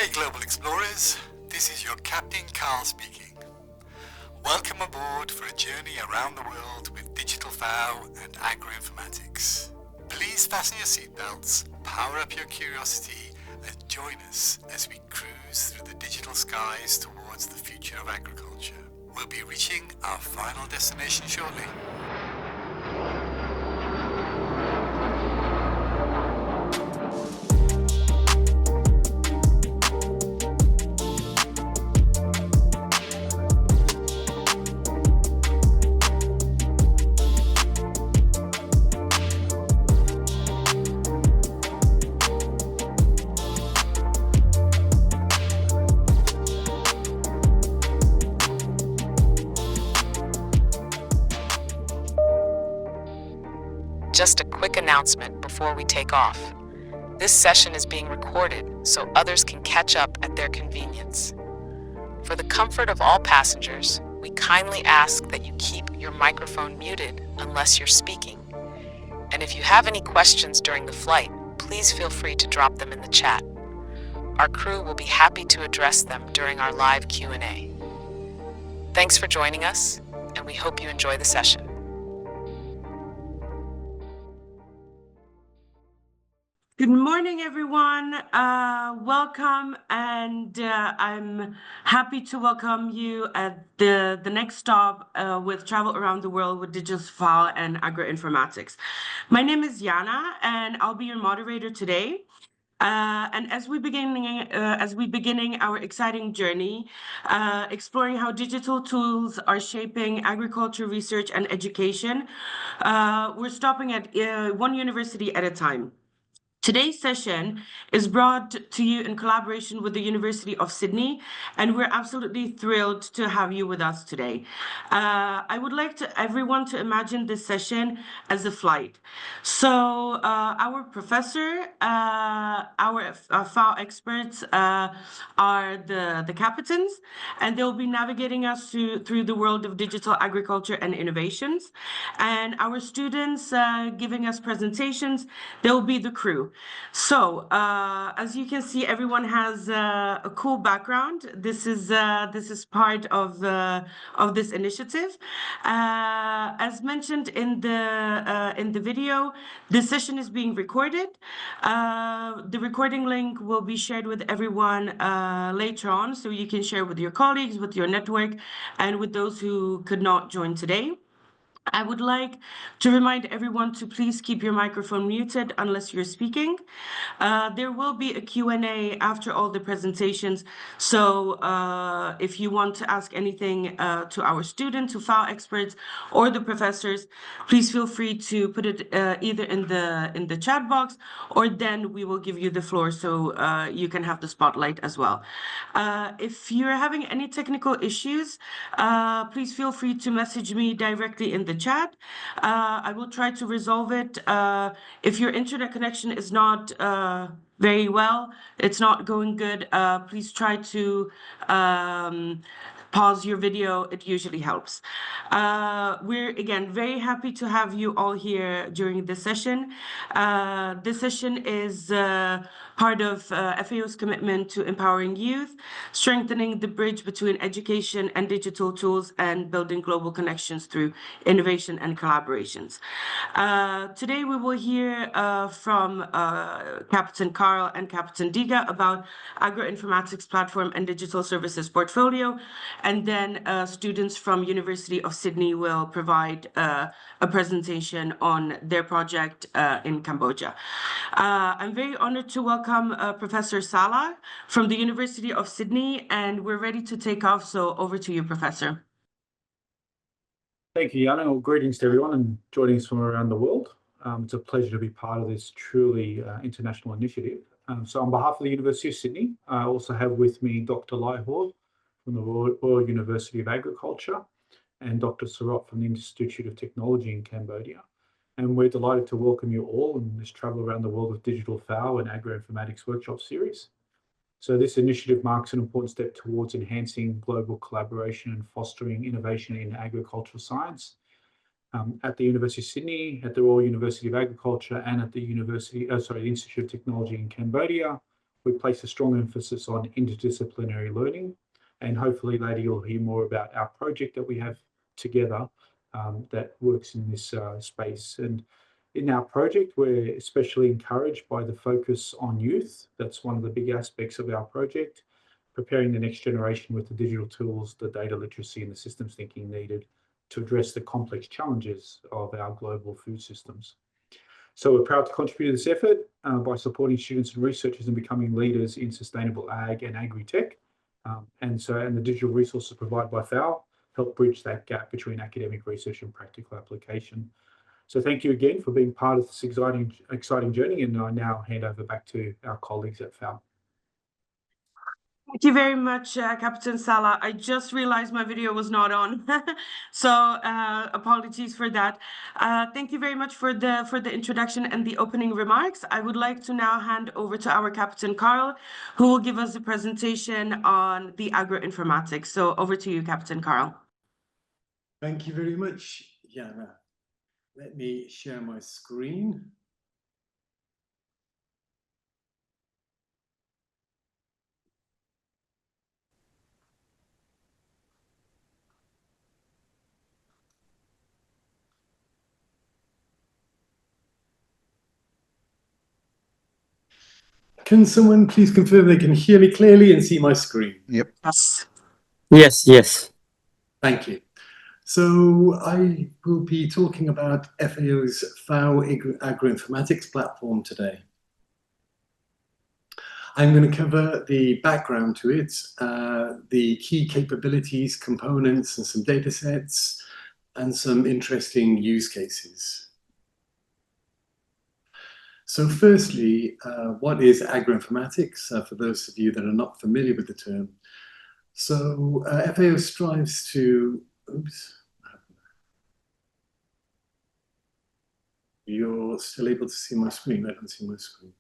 day, global explorers. This is your Captain Carl speaking. Welcome aboard for a journey around the world with digital FAO and Agro-Informatics. Please fasten your seatbelts, power up your curiosity, and join us as we cruise through the digital skies towards the future of agriculture. We'll be reaching our final destination shortly. Just a quick announcement before we take off. This session is being recorded so others can catch up at their convenience. For the comfort of all passengers, we kindly ask that you keep your microphone muted unless you're speaking. And if you have any questions during the flight, please feel free to drop them in the chat. Our crew will be happy to address them during our live Q&A. Thanks for joining us, and we hope you enjoy the session. Good morning, everyone. Welcome, and I'm happy to welcome you at the next stop with Travel Around the World with Geospatial and Agro-Informatics. My name is Jana, and I'll be your moderator today. And as we beginning our exciting journey, exploring how digital tools are shaping agriculture research and education, we're stopping at one university at a time. Today's session is brought to you in collaboration with the University of Sydney, and we're absolutely thrilled to have you with us today. I would like everyone to imagine this session as a flight. So our professor, our FAO experts are the captains, and they'll be navigating us through the world of digital agriculture and innovations. And our students giving us presentations, they'll be the crew. So, as you can see, everyone has a cool background. This is part of this initiative. As mentioned in the video, this session is being recorded. The recording link will be shared with everyone later on, so you can share with your colleagues, with your network, and with those who could not join today. I would like to remind everyone to please keep your microphone muted unless you're speaking. There will be a Q&A after all the presentations. So if you want to ask anything to our students, to FAO experts, or the professors, please feel free to put it either in the chat box, or then we will give you the floor so you can have the spotlight as well. If you're having any technical issues, please feel free to message me directly in the chat. I will try to resolve it. If your internet connection is not very well, it's not going good, please try to pause your video. It usually helps. We're again very happy to have you all here during this session. This session is part of FAO's commitment to empowering youth, strengthening the bridge between education and digital tools, and building global connections through innovation and collaborations. Today we will hear from Captain Carl and Captain Diga about Agro-Informatics platform and digital services portfolio, and then students from University of Sydney will provide a presentation on their project in Cambodia. I'm very honored to welcome Professor Salah from the University of Sydney, and we're ready to take off, so over to you, Professor. Thank you, Jana. Well, greetings to everyone and joining us from around the world. It's a pleasure to be part of this truly international initiative. So on behalf of the University of Sydney, I also have with me Dr. Laihor from the Royal University of Agriculture and Dr. Sarot from the Institute of Technology in Cambodia. And we're delighted to welcome you all in this Travel Around the World with Digital FAO and Agro-Informatics workshop series. So this initiative marks an important step towards enhancing global collaboration and fostering innovation in agricultural science. At the University of Sydney, at the Royal University of Agriculture, and at the Institute of Technology in Cambodia, We place a strong emphasis on interdisciplinary learning, and hopefully later you'll hear more about our project that we have together that works in this space. And in our project, we're especially encouraged by the focus on youth. That's one of the big aspects of our project, preparing the next generation with the digital tools, the data literacy, and the systems thinking needed to address the complex challenges of our global food systems. So we're proud to contribute to this effort by supporting students and researchers in becoming leaders in sustainable ag and agri-tech. And the digital resources provided by FAO help bridge that gap between academic research and practical application. So thank you again for being part of this exciting journey, and I now hand over back to our colleagues at FAO. Thank you very much, Captain Salah. I just realized my video was not on, so apologies for that. Thank you very much for the introduction and the opening remarks. I would like to now hand over to our Captain Carl, who will give us a presentation on the agro-informatics. So over to you, Captain Carl. Thank you very much, Jana. Let me share my screen. Can someone please confirm they can hear me clearly and see my screen? Yep. Yes. Yes, yes. Thank you. So I will be talking about FAO's FAO Agro-Informatics platform today. I'm going to cover the background to it, the key capabilities, components, and some data sets, and some interesting use cases. So firstly, what is agro-informatics? For those of you that are not familiar with the term. So FAO strives to, You're still able to see my screen? I don't see my screen.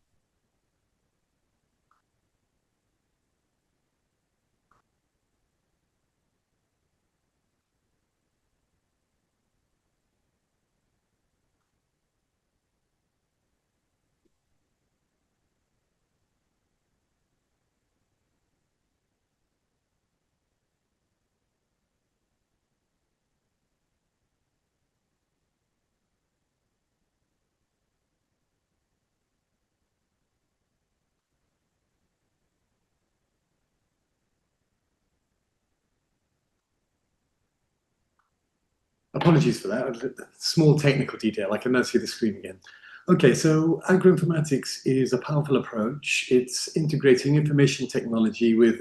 Apologies for that. Small technical detail. I can now see the screen again. Okay, so agro-informatics is a powerful approach. It's integrating information technology with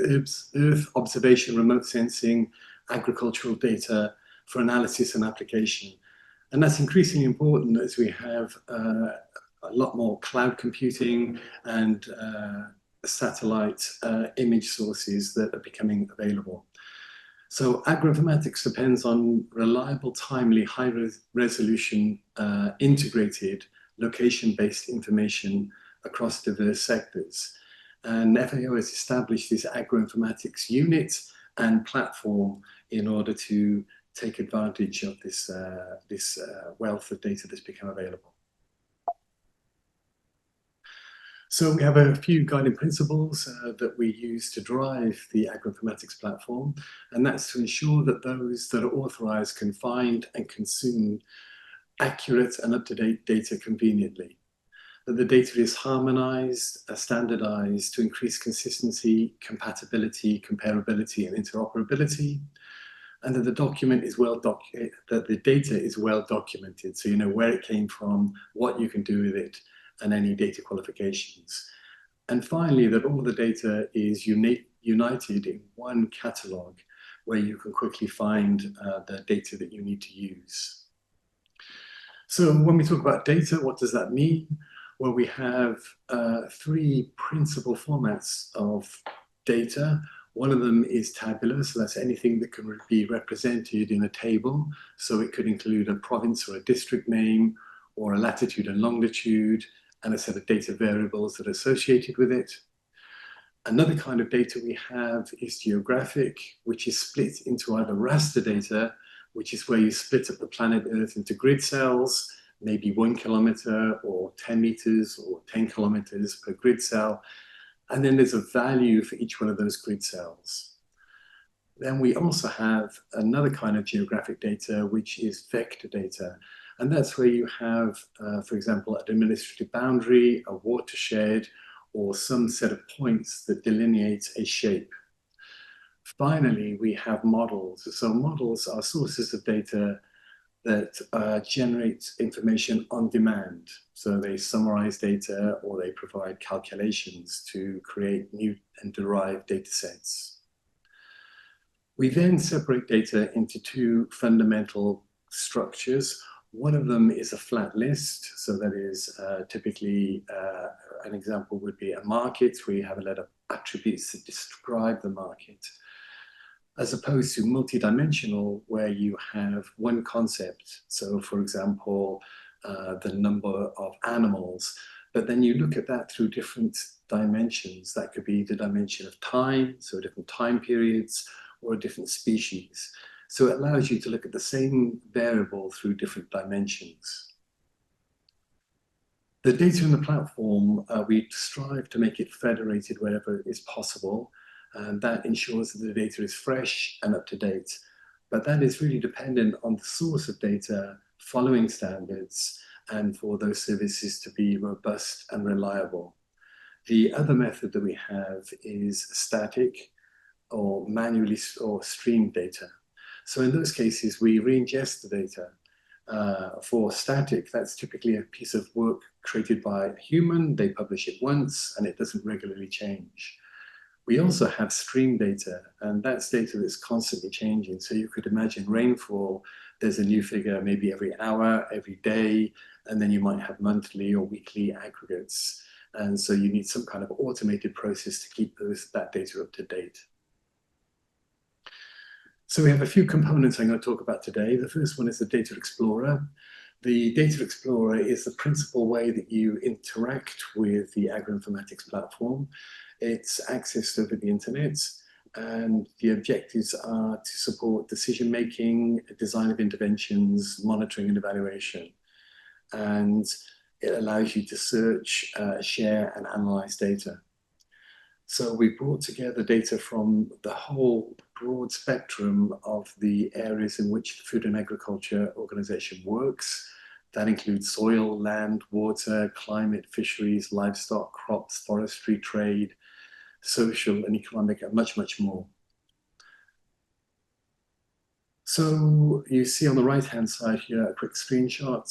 Earth observation, remote sensing, agricultural data for analysis and application. And that's increasingly important as we have a lot more cloud computing and satellite image sources that are becoming available. So agro-informatics depends on reliable, timely, high-resolution, integrated, location-based information across diverse sectors. And FAO has established this agro-informatics unit and platform in order to take advantage of this wealth of data that's become available. So we have a few guiding principles that we use to drive the agro-informatics platform, and that's to ensure that those that are authorized can find and consume accurate and up-to-date data conveniently, that the data is harmonized, standardized to increase consistency, compatibility, comparability, and interoperability, and that the document is that the data is well documented, so you know where it came from, what you can do with it, and any data qualifications. And finally, that all the data is united in one catalog where you can quickly find the data that you need to use. So when we talk about data, what does that mean? Well, we have three principal formats of data. One of them is tabular, so that's anything that can be represented in a table. So it could include a province or a district name, or a latitude and longitude, and a set of data variables that are associated with it. Another kind of data we have is geographic, which is split into either raster data, which is where you split up the planet Earth into grid cells, maybe 1 kilometer or 10 meters or 10 kilometers per grid cell. And then there's a value for each one of those grid cells. Then we also have another kind of geographic data, which is vector data. And that's where you have, for example, an administrative boundary, a watershed, or some set of points that delineate a shape. Finally, we have models. So models are sources of data that generate information on demand. So they summarize data or they provide calculations to create new and derived data sets. We then separate data into two fundamental structures. One of them is a flat list. So that is typically an example would be a market where you have a lot of attributes that describe the market, as opposed to multidimensional where you have one concept. So for example, the number of animals, but then you look at that through different dimensions. That could be the dimension of time, so different time periods, or a different species. So it allows you to look at the same variable through different dimensions. The data in the platform, we strive to make it federated wherever is possible, and that ensures that the data is fresh and up to date. But that is really dependent on the source of data following standards and for those services to be robust and reliable. The other method that we have is static or manually or streamed data. So in those cases, we re-ingest the data. For static, that's typically a piece of work created by a human. They publish it once and it doesn't regularly change. We also have stream data, and that's data that's constantly changing. So you could imagine rainfall, there's a new figure maybe every hour, every day, and then you might have monthly or weekly aggregates. And so you need some kind of automated process to keep that data up to date. So we have a few components I'm going to talk about today. The first one is the Data Explorer. The Data Explorer is the principal way that you interact with the Agro-Informatics platform. It's accessed over the internet, and the objectives are to support decision-making, design of interventions, monitoring and evaluation. And it allows you to search, share and analyze data. So we brought together data from the whole broad spectrum of the areas in which the Food and Agriculture Organization works. That includes soil, land, water, climate, fisheries, livestock, crops, forestry, trade, social and economic, and much, much more. So you see on the right-hand side here a quick screenshot.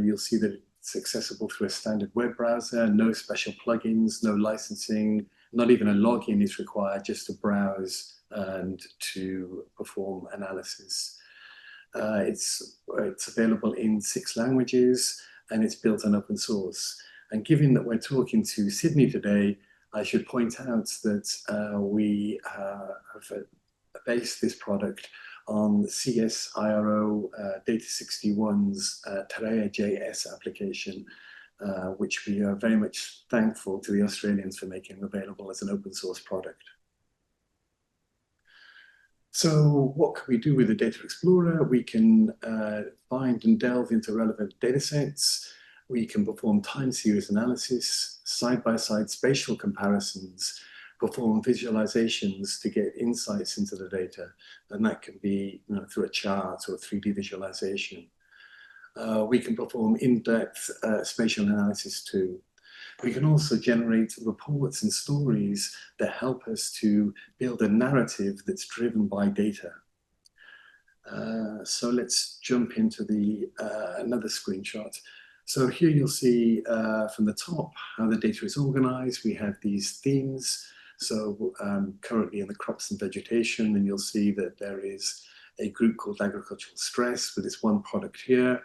You'll see that it's accessible through a standard web browser, no special plugins, no licensing, not even a login is required, just to browse and to perform analysis. It's available in 6 languages and it's built on open source. And given that we're talking to Sydney today, I should point out that we have based this product on CSIRO Data61's Terea.js application, which we are very much thankful to the Australians for making available as an open source product. So what can we do with the Data Explorer? We can find and delve into relevant data sets. We can perform time series analysis, side-by-side spatial comparisons, perform visualizations to get insights into the data. And that can be through a chart or 3D visualization. We can perform in-depth spatial analysis too. We can also generate reports and stories that help us to build a narrative that's driven by data. So let's jump into another screenshot. So here you'll see from the top how the data is organized. We have these themes. So currently in the crops and vegetation, and you'll see that there is a group called agricultural stress with this one product here,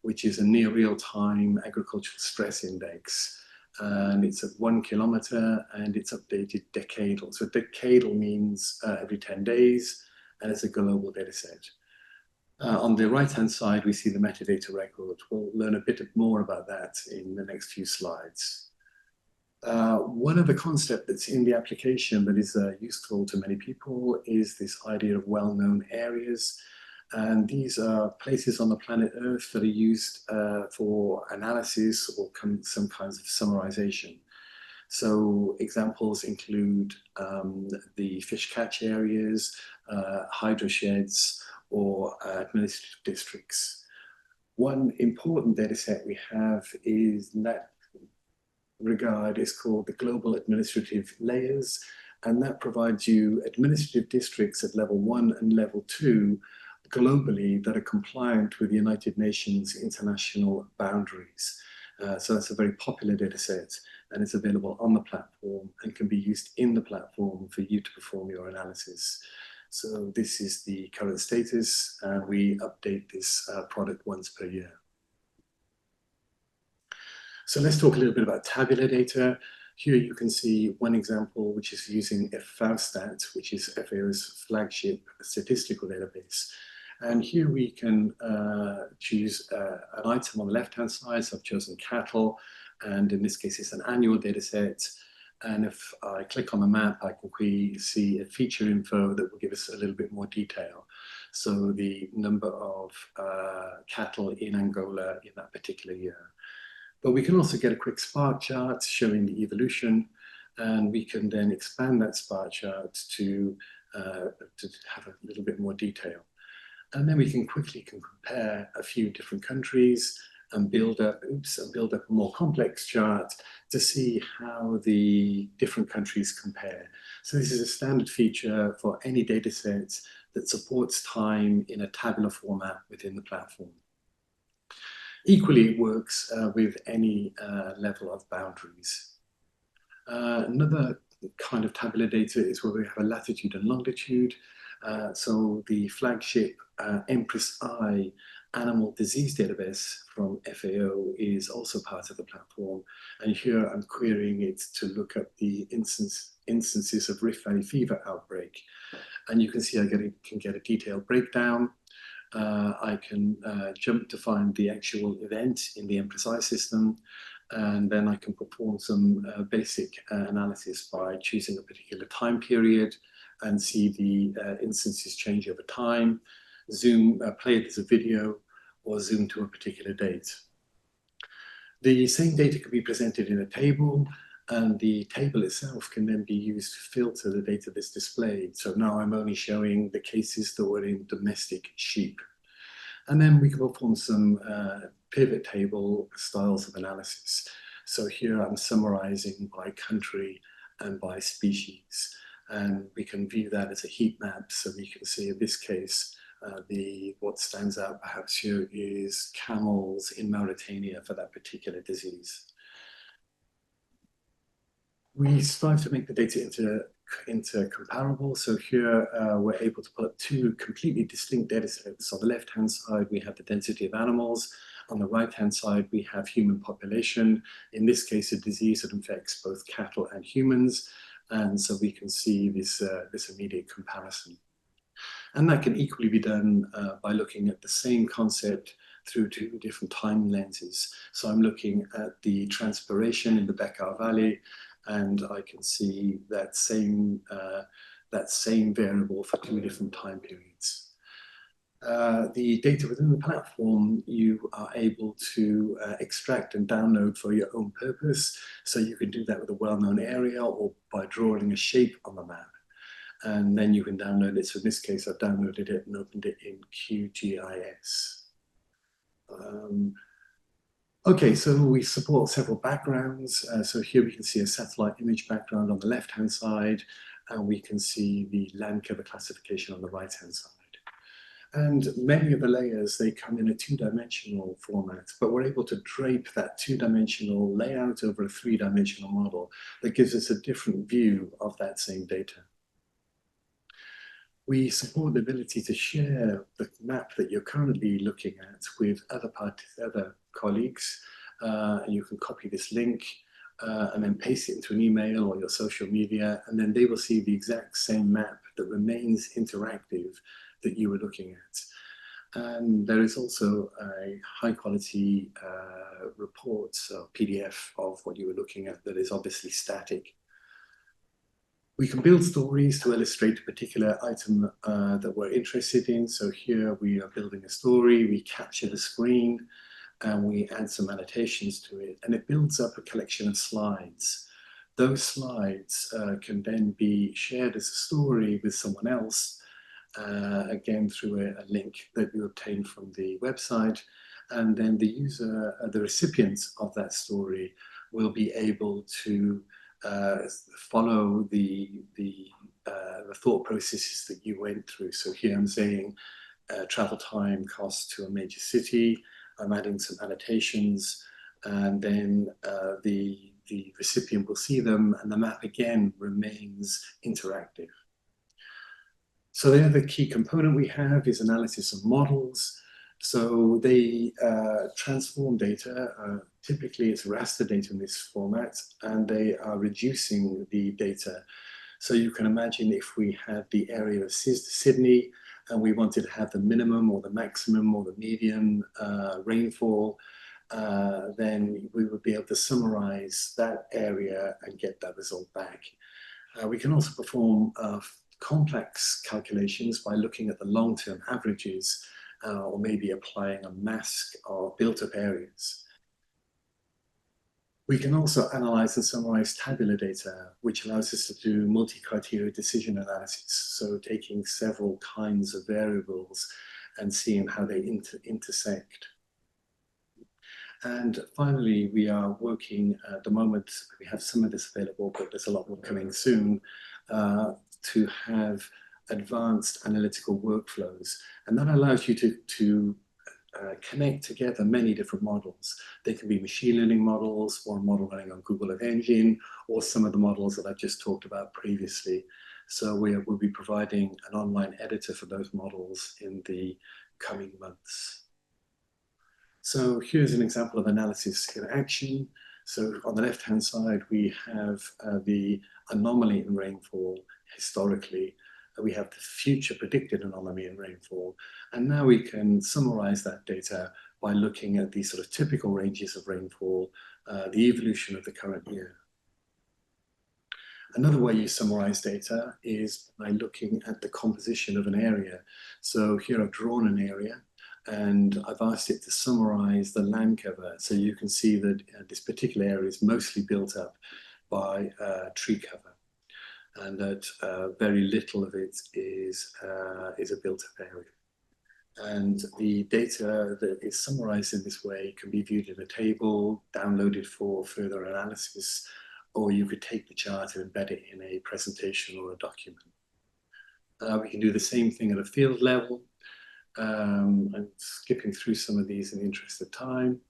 which is a near real-time agricultural stress index. And it's at 1 kilometer and it's updated decadal. So decadal means every 10 days, and it's a global data set. On the right-hand side, we see the metadata record. We'll learn a bit more about that in the next few slides. One other concept that's in the application that is useful to many people is this idea of well-known areas. And these are places on the planet Earth that are used for analysis or some kinds of summarization. So examples include the fish catch areas, hydro sheds, or administrative districts. One important data set we have is in that regard is called the Global Administrative Layers, and that provides you administrative districts at level 1 and level 2 globally that are compliant with the United Nations international boundaries. So that's a very popular data set, and it's available on the platform and can be used in the platform for you to perform your analysis. So this is the current status, and we update this product once per year. So let's talk a little bit about tabular data. Here you can see one example, which is using FAO, which is FAO's flagship statistical database. And here we can choose an item on the left-hand side. So I've chosen cattle, and in this case, it's an annual data set. And if I click on the map, I can see a feature info that will give us a little bit more detail. So the number of cattle in Angola in that particular year. But we can also get a quick spark chart showing the evolution, and we can then expand that spark chart to have a little bit more detail. And then we can quickly compare a few different countries and build up a more complex chart to see how the different countries compare. So this is a standard feature for any data set that supports time in a tabular format within the platform. Equally, it works with any level of boundaries. Another kind of tabular data is where we have a latitude and longitude. So the flagship Empress I animal disease database from FAO is also part of the platform. And here I'm querying it to look at the instances of Rift Valley fever outbreak. And you can see I can get a detailed breakdown. I can jump to find the actual event in the Empress I system, and then I can perform some basic analysis by choosing a particular time period and see the instances change over time, play it as a video, or zoom to a particular date. The same data can be presented in a table, and the table itself can then be used to filter the data that's displayed. So now I'm only showing the cases that were in domestic sheep. And then we can perform some pivot table styles of analysis. So here I'm summarizing by country and by species. And we can view that as a heat map. So we can see in this case, what stands out perhaps here is camels in Mauritania for that particular disease. We strive to make the data into comparable. So here we're able to put two completely distinct data sets. On the left-hand side, we have the density of animals. On the right-hand side, we have human population. In this case, a disease that infects both cattle and humans. And so we can see this immediate comparison. And that can equally be done by looking at the same concept through two different time lenses. So I'm looking at the transpiration in the Bekaa Valley, and I can see that same variable for two different time periods. The data within the platform, you are able to extract and download for your own purpose. So you can do that with a well-known area or by drawing a shape on the map. And then you can download it. So in this case, I've downloaded it and opened it in QGIS. Okay, so we support several backgrounds. So here we can see a satellite image background on the left-hand side, and we can see the land cover classification on the right-hand side. And many of the layers, they come in a two-dimensional format, but we're able to drape that two-dimensional layout over a three-dimensional model that gives us a different view of that same data. We support the ability to share the map that you're currently looking at with other colleagues. You can copy this link and then paste it into an email or your social media, and then they will see the exact same map that remains interactive that you were looking at. And there is also a high quality report, so PDF of what you were looking at that is obviously static. We can build stories to illustrate a particular item that we're interested in. So here we are building a story, we capture the screen, and we add some annotations to it. And it builds up a collection of slides those slides can then be shared as a story with someone else, again through a link that you obtain from the website, and then the user, the recipient of that story, will be able to follow the thought processes that you went through. So here I'm saying travel time, cost to a major city. I'm adding some annotations, and then the recipient will see them, and the map again remains interactive. So the other key component we have is analysis of models. So they transform data. Typically, it's raster data in this format, and they are reducing the data. So you can imagine if we had the area of Sydney, and we wanted to have the minimum or the maximum or the median rainfall, then we would be able to summarize that area and get that result back. We can also perform complex calculations by looking at the long-term averages, or maybe applying a mask of built-up areas. We can also analyze and summarize tabular data, which allows us to do multi-criteria decision analysis. So taking several kinds of variables and seeing how they intersect. And finally, we are working at the moment, we have some of this available, but there's a lot more coming soon, to have advanced analytical workflows. And that allows you to connect together many different models. They can be machine learning models, or a model running on Google Earth Engine, or some of the models that I've just talked about previously. So we'll be providing an online editor for those models in the coming months. So here's an example of analysis in action. So on the left-hand side, we have the anomaly in rainfall historically. We have the future predicted anomaly in rainfall. And now we can summarize that data by looking at these sort of typical ranges of rainfall, the evolution of the current year. Another way you summarize data is by looking at the composition of an area. So here I've drawn an area, and I've asked it to summarize the land cover. So you can see that this particular area is mostly built up by tree cover, and that very little of it is a built-up area. And the data that is summarized in this way can be viewed in a table, downloaded for further analysis, or you could take the chart and embed it in a presentation or a document. We can do the same thing at a field level. I'm skipping through some of these in the interest of time.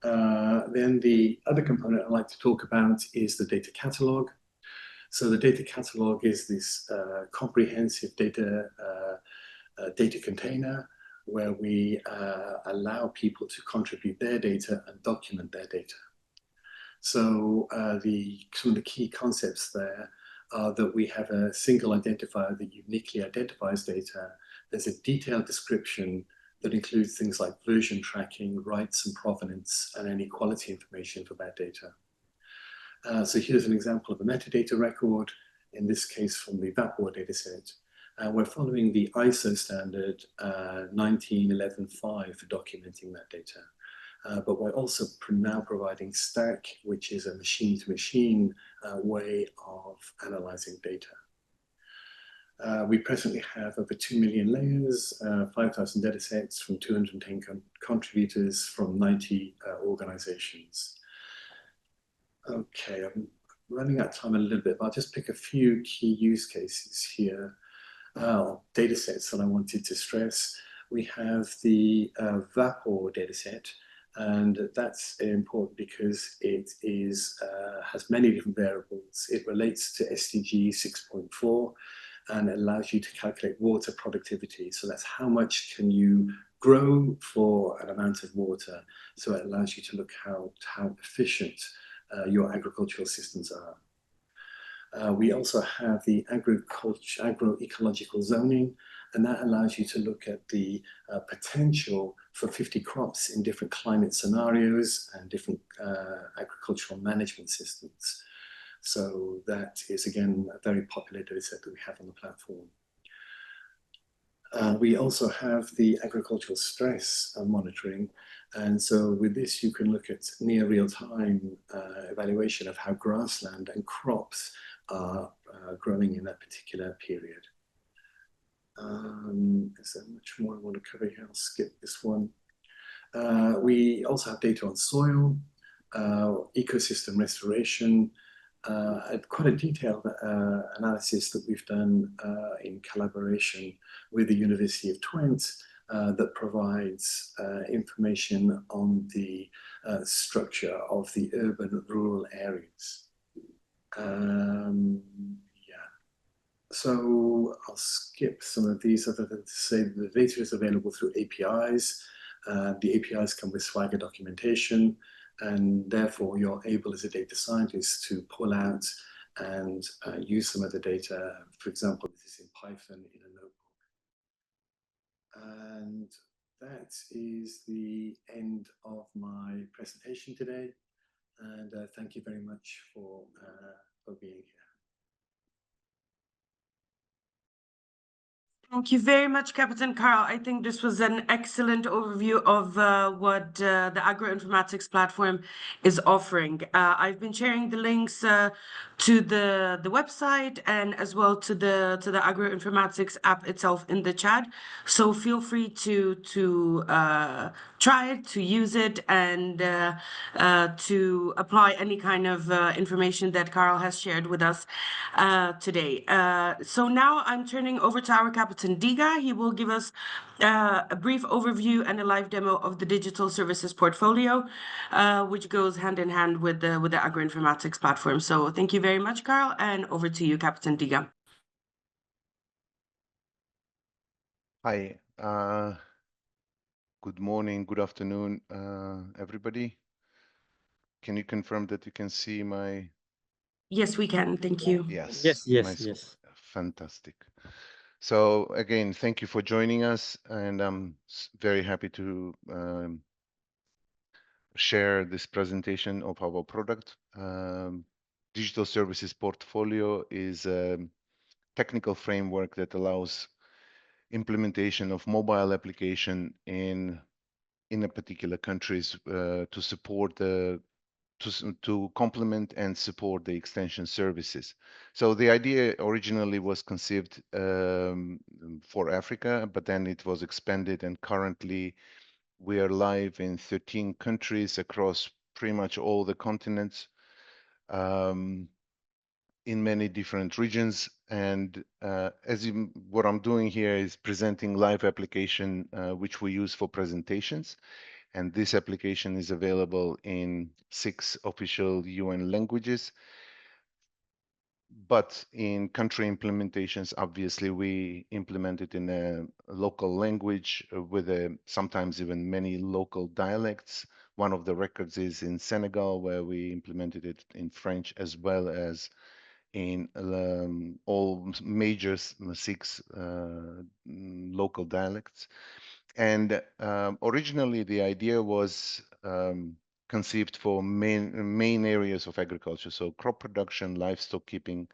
Then the other component I'd like to talk about is the data catalog. So the data catalog is this comprehensive data container where we allow people to contribute their data and document their data. So some of the key concepts there are that we have a single identifier that uniquely identifies data. There's a detailed description that includes things like version tracking, rights and provenance, and any quality information for that data. So here's an example of a metadata record, in this case from the VAPOR dataset. We're following the ISO standard 19115 for documenting that data. But we're also now providing Stack, which is a machine-to-machine way of analyzing data. We presently have over 2 million layers, 5,000 datasets from 210 contributors from 90 organizations. Okay, I'm running out of time a little bit, but I'll just pick a few key use cases here. Datasets that I wanted to stress. We have the VAPOR dataset, and that's important because it has many different variables. It relates to SDG 6.4 and it allows you to calculate water productivity. So that's how much can you grow for an amount of water. So it allows you to look how efficient your agricultural systems are. We also have the agroecological zoning, and that allows you to look at the potential for 50 crops in different climate scenarios and different agricultural management systems. So that is, again, a very popular data set that we have on the platform. We also have the agricultural stress monitoring. And so with this, you can look at near real-time evaluation of how grassland and crops are growing in that particular period. Is there much more I want to cover here? I'll skip this one. We also have data on soil, ecosystem restoration, quite a detailed analysis that we've done in collaboration with the University of Twente that provides information on the structure of the urban-rural areas. So I'll skip some of these other than to say that the data is available through APIs. The APIs come with Swagger documentation, and therefore you're able as a data scientist to pull out and use some of the data. For example, this is in Python in a notebook. And that is the end of my presentation today. And thank you very much for being here. Thank you very much, Captain Carl. I think this was an excellent overview of what the Agro-Informatics platform is offering. I've been sharing the links to the website and as well to the Agro-Informatics app itself in the chat. So feel free to try it, to use it, and to apply any kind of information that Carl has shared with us today. So now I'm turning over to our Captain Diga. He will give us a brief overview and a live demo of the digital services portfolio, which goes hand in hand with the Agro-Informatics platform. So thank you very much, Carl, and over to you, Captain Diga. Hi, good morning, good afternoon, everybody. Can you confirm that you can see my... Yes, we can. Thank you. Yes. Yes. Fantastic. So again, thank you for joining us, and I'm very happy to share this presentation of our product. Digital services portfolio is a technical framework that allows implementation of mobile application in a particular countries to support to complement and support the extension services. So the idea originally was conceived for Africa, but then it was expanded, and currently we are live in 13 countries across pretty much all the continents, in many different regions. And what I'm doing here is presenting live application which we use for presentations. And this application is available in 6 official UN languages. But in country implementations, obviously, we implement it in a local language with sometimes even many local dialects. One of the records is in Senegal, where we implemented it in French as well as in all major 6 local dialects. And originally, the idea was conceived for main areas of agriculture, so crop production, livestock keeping.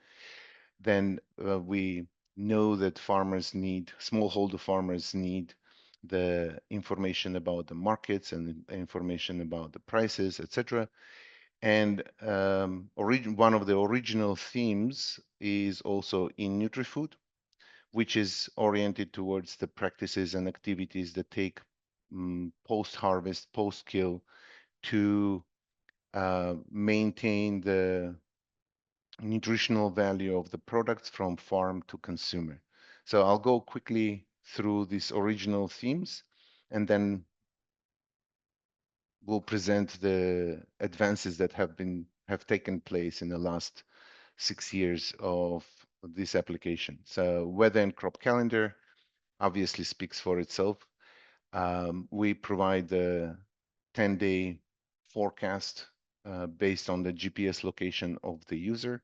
Then we know that smallholder farmers need the information about the markets and information about the prices, etc. And one of the original themes is also in NutriFood, which is oriented towards the practices and activities that take post-harvest, post-kill to maintain the nutritional value of the products from farm to consumer. So I'll go quickly through these original themes, and then we'll present the advances that have taken place in the last 6 years of this application. So weather and crop calendar obviously speaks for itself. We provide the 10-day forecast based on the GPS location of the user.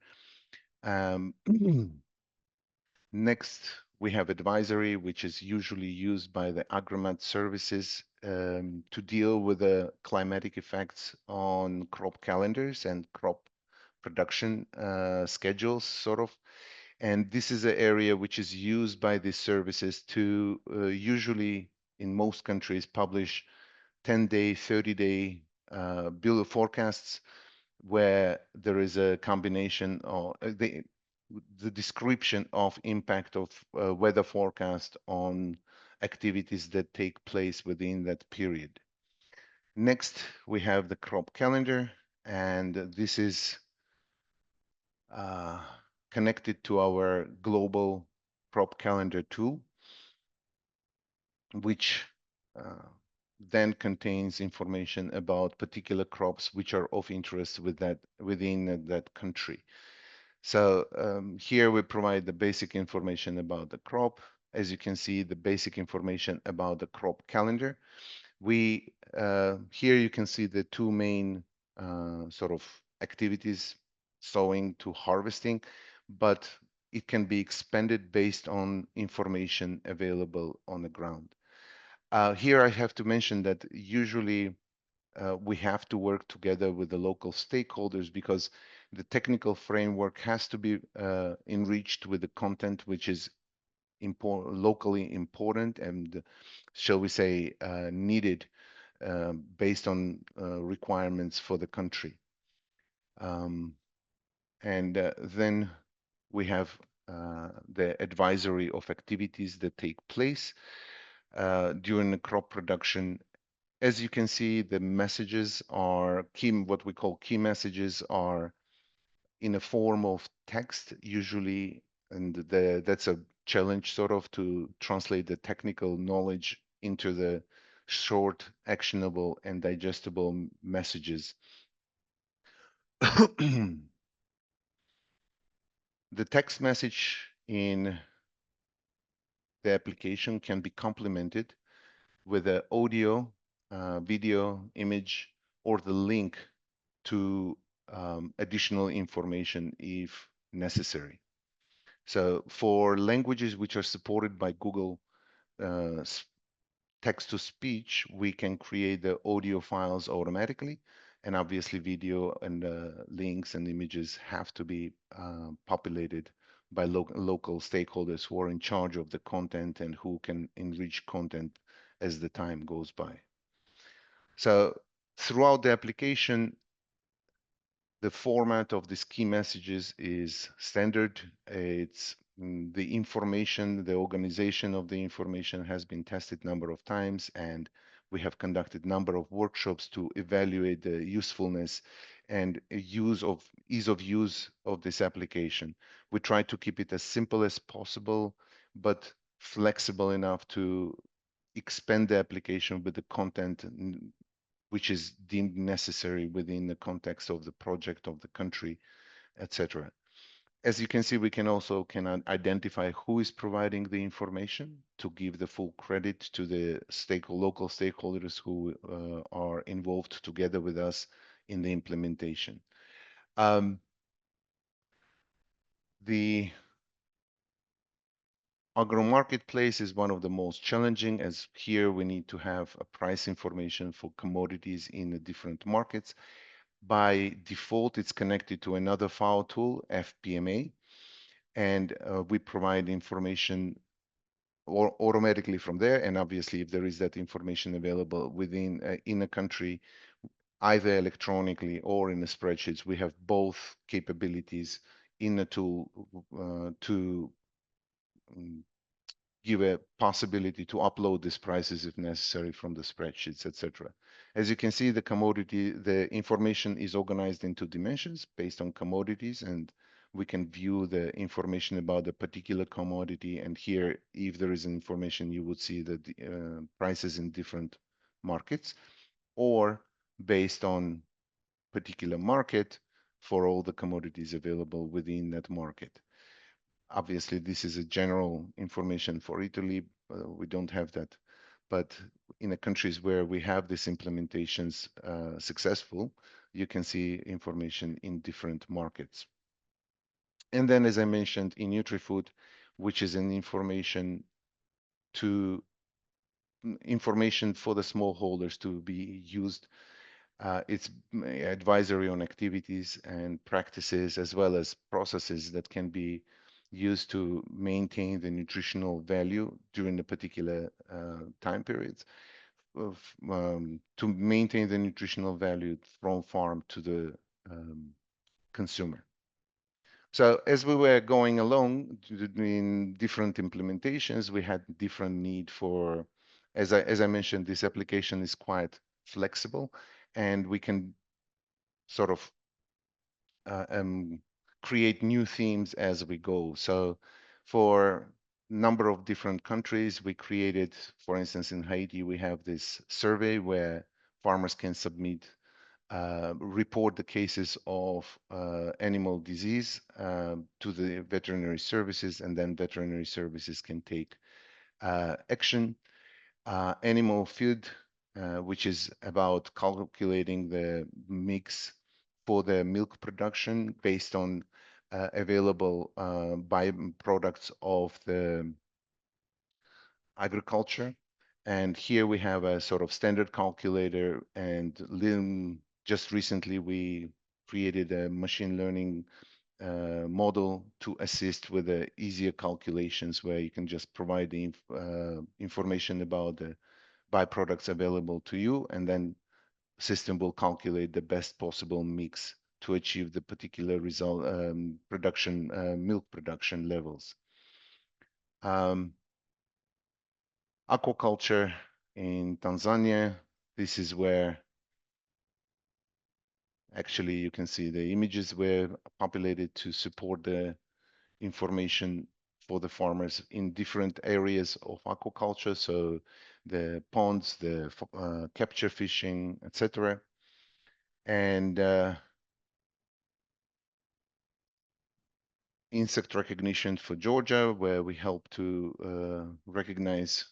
Next, we have advisory, which is usually used by the agromat services to deal with the climatic effects on crop calendars and crop production schedules, sort of. And this is an area which is used by these services to usually, in most countries, publish 10-day, 30-day bill of forecasts, where there is a combination of the description of impact of weather forecast on activities that take place within that period. Next, we have the crop calendar, and this is connected to our global crop calendar tool, which then contains information about particular crops which are of interest within that country. So here we provide the basic information about the crop. As you can see, the basic information about the crop calendar. We here you can see the two main sort of activities, sowing to harvesting, but it can be expanded based on information available on the ground. Here I have to mention that usually we have to work together with the local stakeholders because the technical framework has to be enriched with the content which is locally important and, shall we say, needed based on requirements for the country. And then we have the advisory of activities that take place during the crop production. As you can see, the messages are key, what we call key messages are in a form of text usually, and that's a challenge sort of to translate the technical knowledge into the short, actionable, and digestible messages. The text message in the application can be complemented with an audio, video, image, or the link to additional information if necessary. So for languages which are supported by Google text-to-speech, we can create the audio files automatically, and obviously video and links and images have to be populated by local stakeholders who are in charge of the content and who can enrich content as the time goes by. So throughout the application, the format of these key messages is standard. It's the information, the organization of the information has been tested a number of times, and we have conducted a number of workshops to evaluate the usefulness and ease of use of this application. We try to keep it as simple as possible, but flexible enough to expand the application with the content which is deemed necessary within the context of the project of the country, etc. As you can see, we can also identify who is providing the information to give the full credit to the local stakeholders who are involved together with us in the implementation. The Agro marketplace is one of the most challenging, as here we need to have a price information for commodities in the different markets. By default, it's connected to another FAO tool, FPMA, and we provide information automatically from there. And obviously, if there is that information available within in a country, either electronically or in the spreadsheets, we have both capabilities in the tool to give a possibility to upload these prices if necessary from the spreadsheets, etc. As you can see, the information is organized into dimensions based on commodities, and we can view the information about the particular commodity. And here, if there is information, you would see the prices in different markets, or based on particular market for all the commodities available within that market. Obviously, this is a general information for Italy. We don't have that. But in the countries where we have these implementations successful, you can see information in different markets. And then, as I mentioned, in NutriFood, which is an information for the smallholders to be used. It's advisory on activities and practices, as well as processes that can be used to maintain the nutritional value during a particular time period, to maintain the nutritional value from farm to the consumer. So as we were going along in different implementations, we had different need for, as I mentioned, this application is quite flexible, and we can sort of create new themes as we go. So for number of different countries, we created, for instance, in Haiti, we have this survey where farmers can submit report the cases of animal disease to the veterinary services, and then veterinary services can take action. Animal feed, which is about calculating the mix for the milk production based on available byproducts of the agriculture. And here we have a sort of standard calculator, and just recently we created a machine learning model to assist with the easier calculations, where you can just provide the information about the byproducts available to you, and then system will calculate the best possible mix to achieve the particular result, production, milk production levels. Aquaculture in Tanzania, this is where actually you can see the images were populated to support the information for the farmers in different areas of aquaculture, so the ponds, the capture fishing, etc. And insect recognition for Georgia, where we help to recognize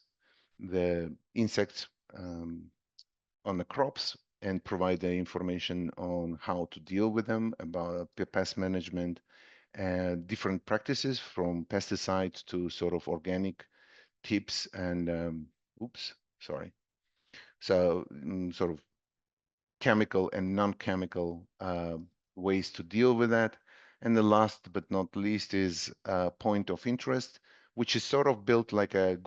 the insects on the crops and provide the information on how to deal with them, about pest management, and different practices from pesticides to sort of organic tips and so sort of chemical and non-chemical ways to deal with that. And the last but not least is point of interest, which is sort of built like a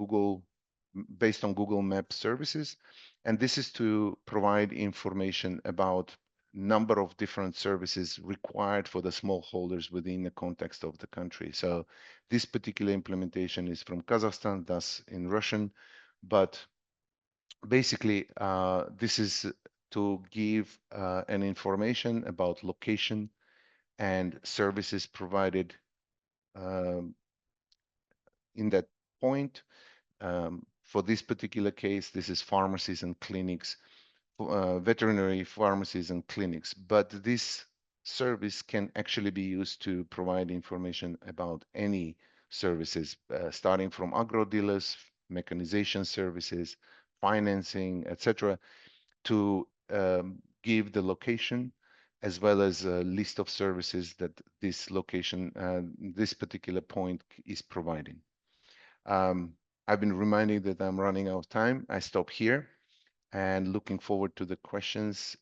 based on Google Maps services. And this is to provide information about number of different services required for the smallholders within the context of the country. So this particular implementation is from Kazakhstan, thus in Russian, but basically this is to give an information about location and services provided in that point. For this particular case, this is pharmacies and clinics, veterinary pharmacies and clinics, but this service can actually be used to provide information about any services, starting from agro dealers, mechanization services, financing, etc., to give the location as well as a list of services that this location, this particular point is providing. I've been reminding that I'm running out of time. I stop here and looking forward to the questions.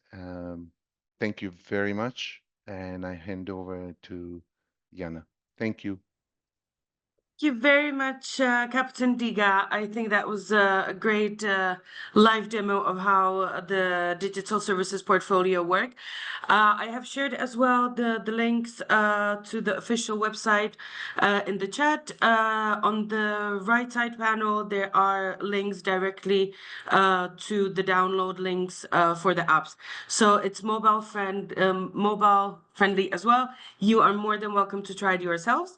Thank you very much. And I hand over to Jana. Thank you. Thank you very much, Captain Diga. I think that was a great live demo of how the digital services portfolio work. I have shared as well the links to the official website in the chat. On the right side panel, there are links directly to the download links for the apps. So it's mobile friendly as well. You are more than welcome to try it yourselves.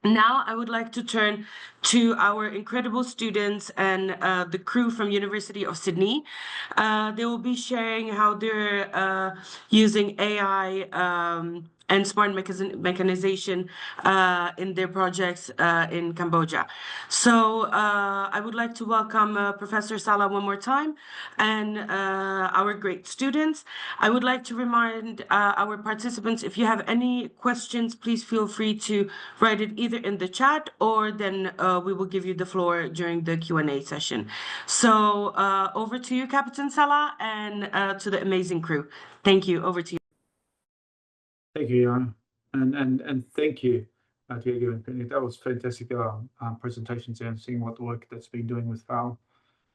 Now I would like to turn to our incredible students and the crew from University of Sydney. They will be sharing how they're using AI and smart mechanization in their projects in Cambodia. So I would like to welcome Professor Sala one more time and our great students. I would like to remind our participants, if you have any questions, please feel free to write it either in the chat or then we will give you the floor during the Q&A session. So over to you, Captain Sala, and to the amazing crew. Thank you. Over to you. Thank you, Jan, and thank you Diego and Penny. That was fantastic presentations and seeing what the work that's been doing with FAO.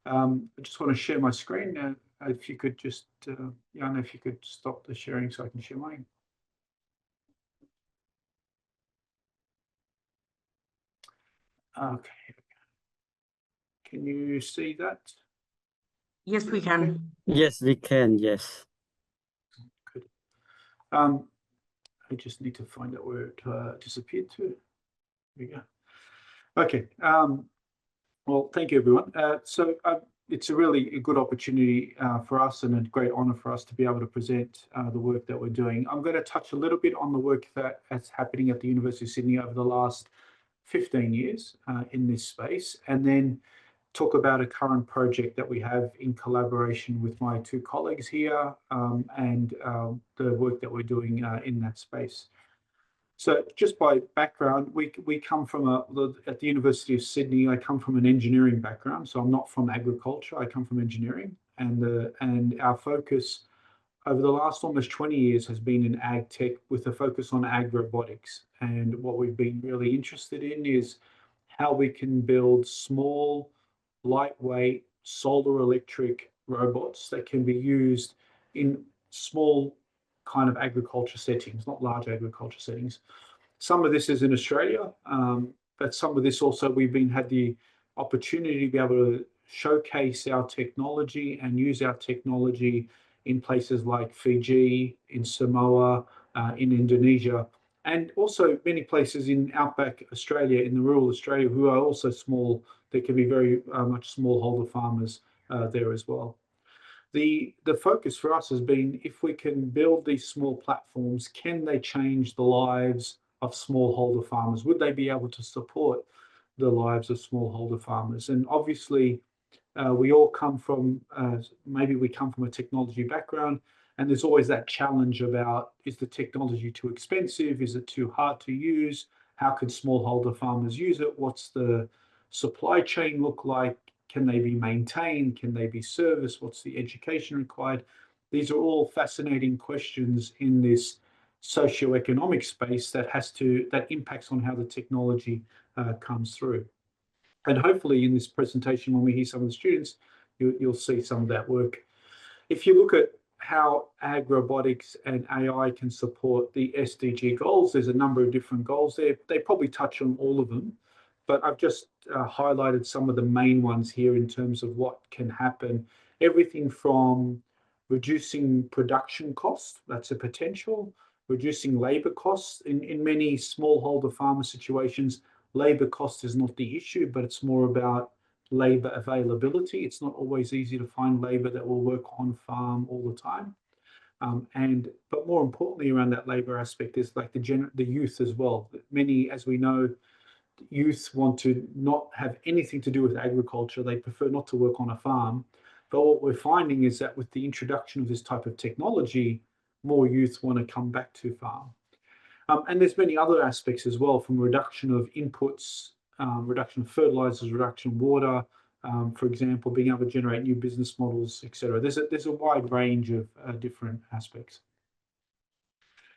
I just want to share my screen. If you could just, Jan, if you could stop the sharing so I can share mine. Okay. Can you see that? Yes, we can. Yes, we can. Yes. Good. I just need to find out where it disappeared to. There we go. Okay. Well, thank you, everyone. It's a really good opportunity for us and a great honor for us to be able to present the work that we're doing. I'm going to touch a little bit on the work that's happening at the University of Sydney over the last 15 years in this space, and then talk about a current project that we have in collaboration with my two colleagues here and the work that we're doing in that space. So just by background, we come from at the University of Sydney, I come from an engineering background, so I'm not from agriculture, I come from engineering, and our focus over the last almost 20 years has been in ag tech with a focus on agro-robotics. And what we've been really interested in is how we can build small, lightweight, solar electric robots that can be used in small kind of agriculture settings, not large agriculture settings. Some of this is in Australia, but some of this also we've had the opportunity to be able to showcase our technology and use our technology in places like Fiji, in Samoa, in Indonesia, and also many places in outback Australia, in the rural Australia, who are also small. There can be very much smallholder farmers there as well. The focus for us has been, if we can build these small platforms, can they change the lives of smallholder farmers? Would they be able to support the lives of smallholder farmers? And obviously, we all come from, maybe we come from a technology background, and there's always that challenge about, is the technology too expensive? Is it too hard to use? How can smallholder farmers use it? What's the supply chain look like? Can they be maintained? Can they be serviced? What's the education required? These are all fascinating questions in this socioeconomic space that impacts on how the technology comes through. And hopefully in this presentation, when we hear some of the students, you'll see some of that work. If you look at how ag robotics and AI can support the SDG goals, there's a number of different goals there. They probably touch on all of them, but I've just highlighted some of the main ones here in terms of what can happen. Everything from reducing production costs, that's a potential, reducing labor costs. In many smallholder farmer situations, labor cost is not the issue, but it's more about labor availability. It's not always easy to find labor that will work on farm all the time. But more importantly around that labor aspect is like the youth as well. Many, as we know, youth want to not have anything to do with agriculture. They prefer not to work on a farm. But what we're finding is that with the introduction of this type of technology, more youth want to come back to farm. And there's many other aspects as well, from reduction of inputs, reduction of fertilizers, reduction of water, for example, being able to generate new business models, etc. There's a wide range of different aspects.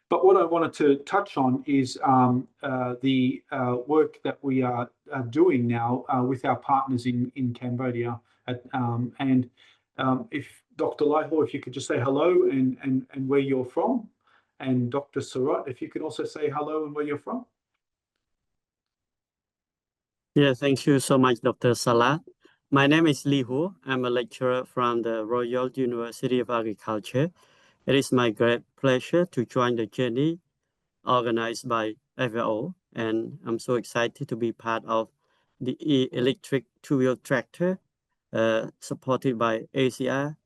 But what I wanted to touch on is the work that we are doing now with our partners in Cambodia. If Dr. Laiho, if you could just say hello and where you're from. And Dr. Sarat, if you could also say hello and where you're from. Yeah, thank you so much, Dr. Salat. My name is Li Hu. I'm a lecturer from the Royal University of Agriculture. It is my great pleasure to join the journey organized by FAO, and I'm so excited to be part of the electric two-wheel tractor supported by ACR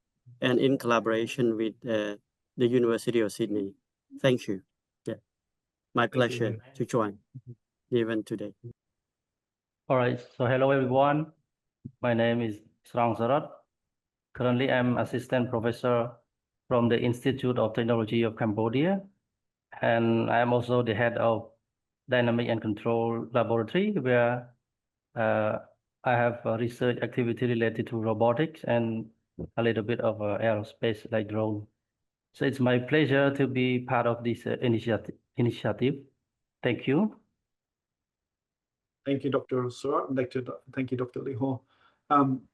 and in collaboration with the University of Sydney. Thank you. Yeah, my pleasure to join the event today. All right, so hello everyone. My name is Srang Sarat. Currently, I'm assistant professor from the Institute of Technology of Cambodia, and I'm also the head of Dynamic and Control Laboratory, where I have a research activity related to robotics and a little bit of aerospace like drone. So it's my pleasure to be part of this initiative. Thank you. Thank you, Dr. Surat, and thank you, Dr. Liho.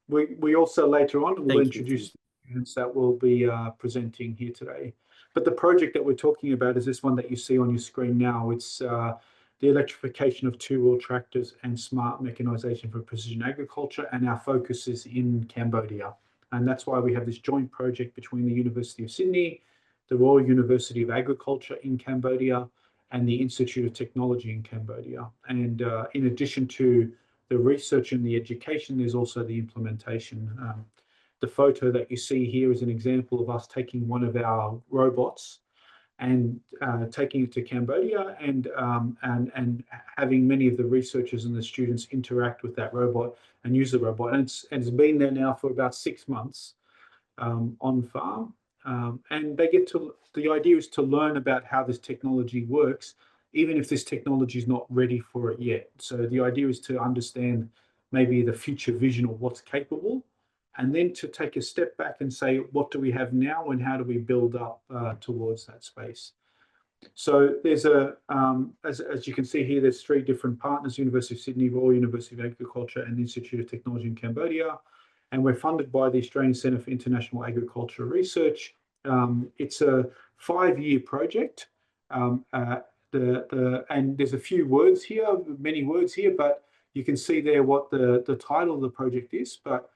We also later on will introduce students that will be presenting here today. But the project that we're talking about is this one that you see on your screen now. It's the electrification of two-wheel tractors and smart mechanization for precision agriculture, and our focus is in Cambodia. And that's why we have this joint project between the University of Sydney, the Royal University of Agriculture in Cambodia, and the Institute of Technology in Cambodia. And in addition to the research and the education, there's also the implementation. The photo that you see here is an example of us taking one of our robots and taking it to Cambodia and having many of the researchers and the students interact with that robot and use the robot. And it's been there now for about 6 months on farm. And the idea is to learn about how this technology works, even if this technology is not ready for it yet. So the idea is to understand maybe the future vision of what's capable, and then to take a step back and say, what do we have now and how do we build up towards that space? So there's as you can see here, there's 3 different partners: University of Sydney, Royal University of Agriculture, and the Institute of Technology in Cambodia. And we're funded by the Australian Centre for International Agricultural Research. It's a 5-year project. And there's a few words here, many words here, but you can see there what the title of the project is. But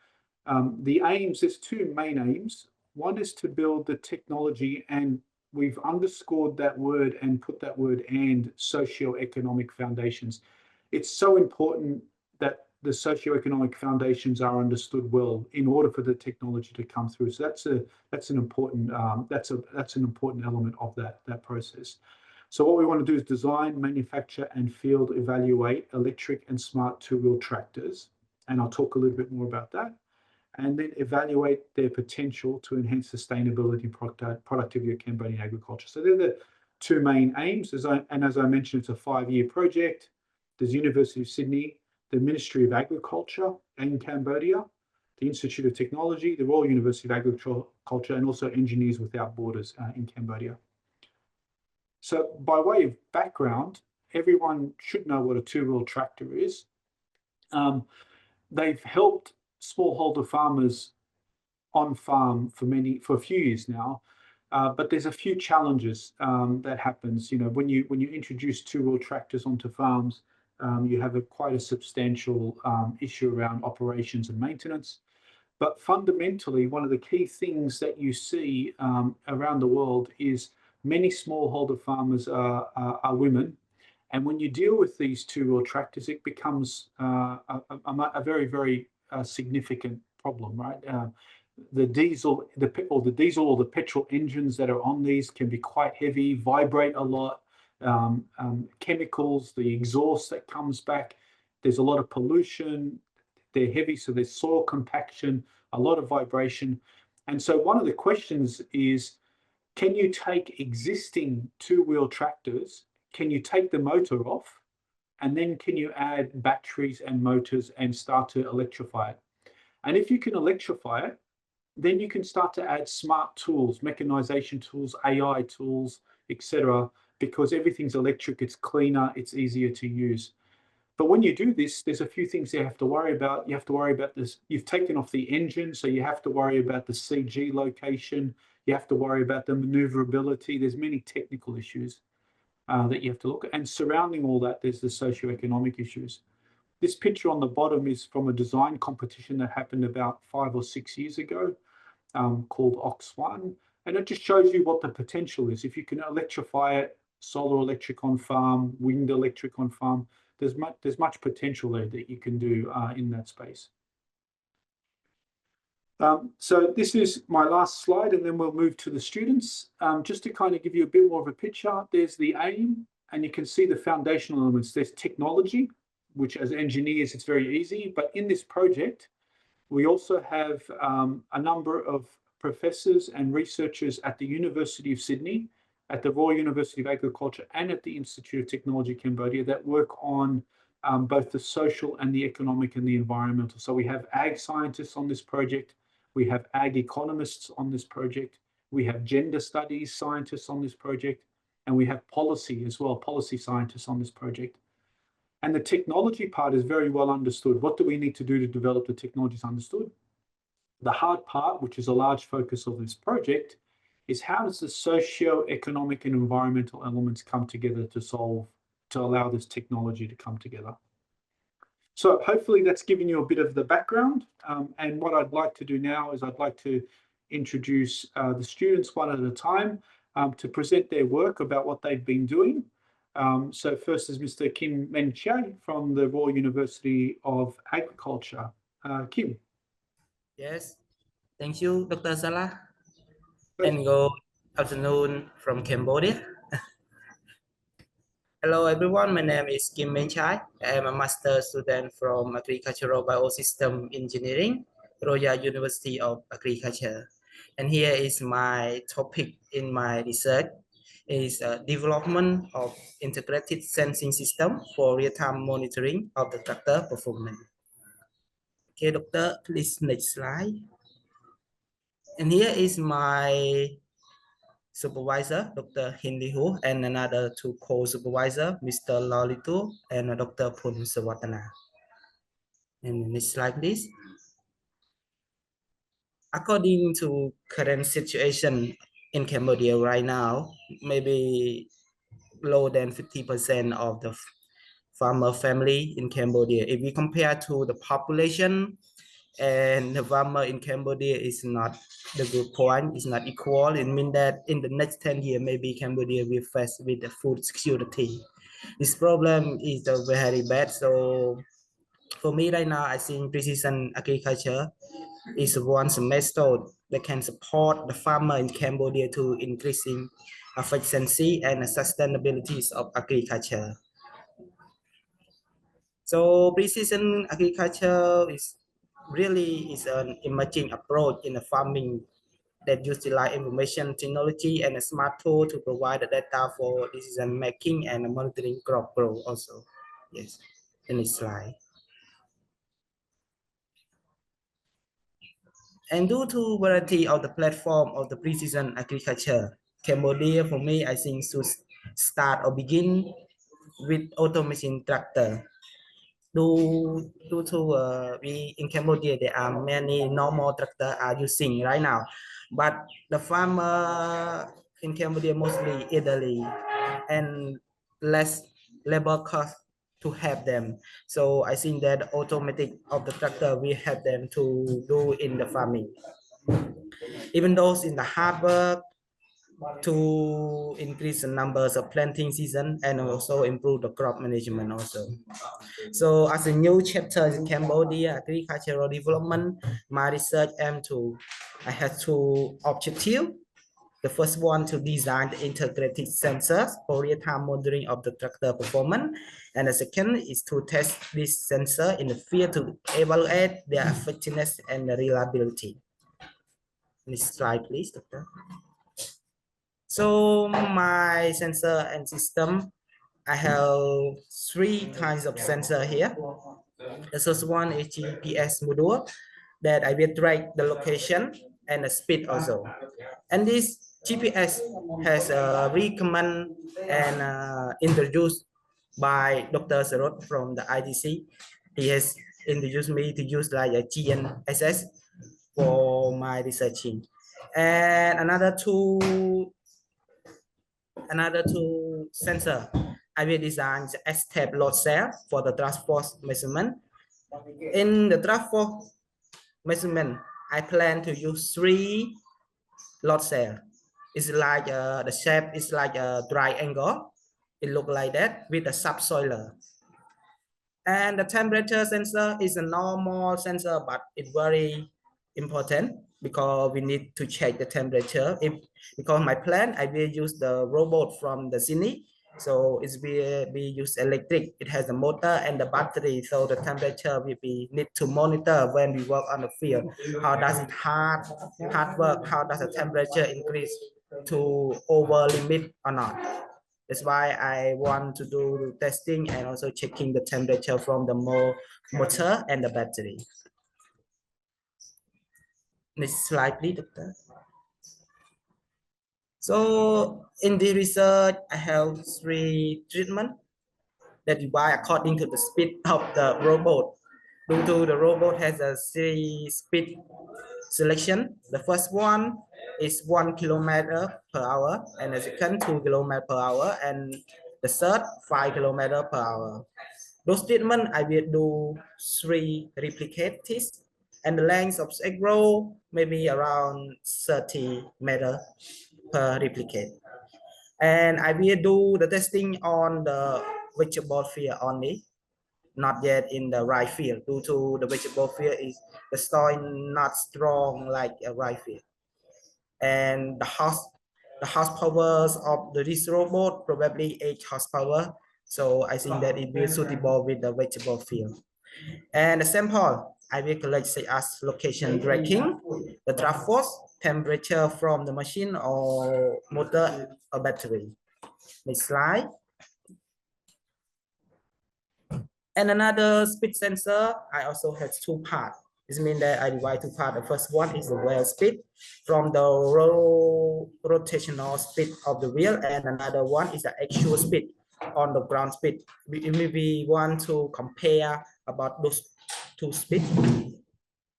the aims, there's 2 main aims. One is to build the technology, and we've underscored that word and put that word and socioeconomic foundations. It's so important that the socioeconomic foundations are understood well in order for the technology to come through. So that's an important element of that process. So what we want to do is design, manufacture, and field evaluate electric and smart 2-wheel tractors, and I'll talk a little bit more about that. And then evaluate their potential to enhance sustainability and productivity of Cambodian agriculture. So they're the 2 main aims. As I mentioned, it's a 5-year project. There's University of Sydney, the Ministry of Agriculture in Cambodia, the Institute of Technology, the Royal University of Agriculture, and also Engineers Without Borders in Cambodia. So by way of background, everyone should know what a 2-wheel tractor is. They've helped smallholder farmers on farm for a few years now, but there's a few challenges that happens. You know, when you introduce 2-wheel tractors onto farms, you have quite a substantial issue around operations and maintenance. But fundamentally, one of the key things that you see around the world is many smallholder farmers are women. And when you deal with these 2-wheel tractors, it becomes a very, very significant problem, right? The diesel or the petrol engines that are on these can be quite heavy, vibrate a lot. Chemicals, the exhaust that comes back, there's a lot of pollution. They're heavy, so there's soil compaction, a lot of vibration. And so one of the questions is, can you take existing 2-wheel tractors, can you take the motor off, and then can you add batteries and motors and start to electrify it? And if you can electrify it, then you can start to add smart tools, mechanization tools, AI tools, etc., because everything's electric, it's cleaner, it's easier to use. But when you do this, there's a few things you have to worry about. You have to worry about this. You've taken off the engine, so you have to worry about the CG location. You have to worry about the maneuverability. There's many technical issues that you have to look at. And surrounding all that, there's the socioeconomic issues. This picture on the bottom is from a design competition that happened about 5 or 6 years ago called Ox1. And it just shows you what the potential is. If you can electrify it, solar electric on farm, wind electric on farm, there's much potential there that you can do in that space. So this is my last slide, and then we'll move to the students. Just to kind of give you a bit more of a picture, there's the aim, and you can see the foundational elements. There's technology, which as engineers, it's very easy. But in this project, we also have a number of professors and researchers at the University of Sydney, at the Royal University of Agriculture, and at the Institute of Technology Cambodia that work on both the social and the economic and the environmental. So we have ag scientists on this project, we have ag economists on this project, we have gender studies scientists on this project, and we have policy as well, policy scientists on this project. And the technology part is very well understood. What do we need to do to develop the technology is understood. The hard part, which is a large focus of this project, is how does the socio-economic and environmental elements come together to allow this technology to come together. So hopefully that's given you a bit of the background. And what I'd like to do now is I'd like to introduce the students one at a time to present their work about what they've been doing. So first is Mr. Kim Men Chai from the Royal University of Agriculture. Kim. Yes, thank you, Dr. Salah. And good afternoon from Cambodia. Hello, everyone. My name is Kim Men Chai. I am a master student from Agricultural Biosystem Engineering, Royal University of Agriculture. And here is my topic in my research is development of integrated sensing system for real-time monitoring of the tractor performance. Okay, Doctor, please next slide. And here is my supervisor, Dr. Hindi Hu, and another two co-supervisor, Mr. Lalitu and Dr. Pun Sawatana. And next slide, please. According to current situation in Cambodia right now, maybe lower than 50% of the farmer family in Cambodia. If we compare to the population, and the farmer in Cambodia is not the good point, is not equal. It means that in the next 10 years, maybe Cambodia will face with the food security. This problem is very bad. So for me right now, I think precision agriculture is one method that can support the farmer in Cambodia to increasing efficiency and sustainability of agriculture. So precision agriculture is an emerging approach in the farming that utilize information technology and a smart tool to provide the data for decision making and monitoring crop growth also. Yes, in this slide. And due to variety of the platform of the precision agriculture, Cambodia for me, I think should start or begin with automation tractor. Due to we in Cambodia, there are many normal tractors are using right now, but the farmer in Cambodia mostly elderly and less labor cost to have them. So I think that automatic of the tractor will help them to do in the farming. Even those in the hard work to increase the numbers of planting season and also improve the crop management also. So as a new chapter in Cambodia agricultural development, my research I have two objectives. The first one to design the integrated sensors for real-time monitoring of the tractor performance. And the second is to test this sensor in the field to evaluate their effectiveness and reliability. Next slide, please, Doctor. So my sensor and system, I have three kinds of sensor here. The first one is GPS module that I will track the location and the speed also. And this GPS has recommended and introduced by Dr. Sarot from the IDC. He has introduced me to use like a GNSS for my researching. And another two sensor, I will design the S-type load cell for the transport measurement. In the transport measurement, I plan to use 3 load cell. It's like the shape is like a triangle. It looks like that with a subsoiler. And the temperature sensor is a normal sensor, but it's very important because we need to check the temperature. Because my plan, I will use the robot from the Cine. So it will be use electric. It has a motor and the battery. So the temperature will be need to monitor when we work on the field. How does it hard work? How does the temperature increase to over limit or not? That's why I want to do testing and also checking the temperature from the motor and the battery. Next slide, please, Doctor. So in the research, I have 3 treatments. that divide according to the speed of the robot. Due to the robot has a speed selection. The first one is 1 kilometer per hour, and the second 2 kilometer per hour, and the third 5 kilometer per hour. Those treatment I will do 3 replicates, and the length of egg roll maybe around 30 meter per replicate. And I will do the testing on the vegetable field only, not yet in the rice field, due to the vegetable field is the soil not strong like a rice field. And the horsepower of this robot probably 8 horsepower. So I think that it will suitable with the vegetable field. And the sample I will collect such as location tracking, the draft force, temperature from the machine or motor or battery. Next slide. And another speed sensor, I also have 2 parts. This means that I divide 2 parts. The first one is the wheel speed from the rotational speed of the wheel, and another one is the actual speed on the ground speed. We want to compare about those 2 speeds,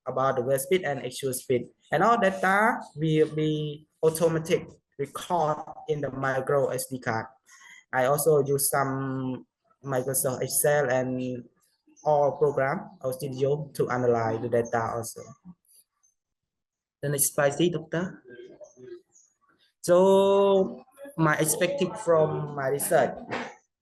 about the wheel speed and actual speed. And all data will be automatic record in the micro SD card. I also use some Microsoft Excel and all program or studio to analyze the data also. The next slide, please, Doctor. So my expected from my research,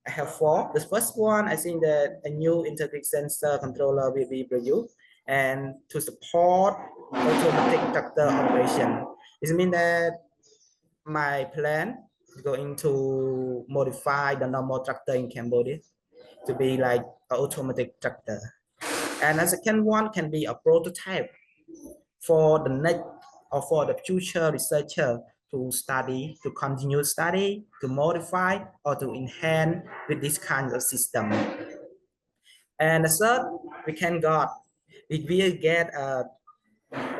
I have 4. The first one, I think that a new integrated sensor controller will be produced and to support automatic tractor operation. This means that my plan is going to modify the normal tractor in Cambodia to be like an automatic tractor. And the second one can be a prototype for the next or for the future researcher to study, to continue study, to modify or to enhance with this kind of system. And the third, we will get a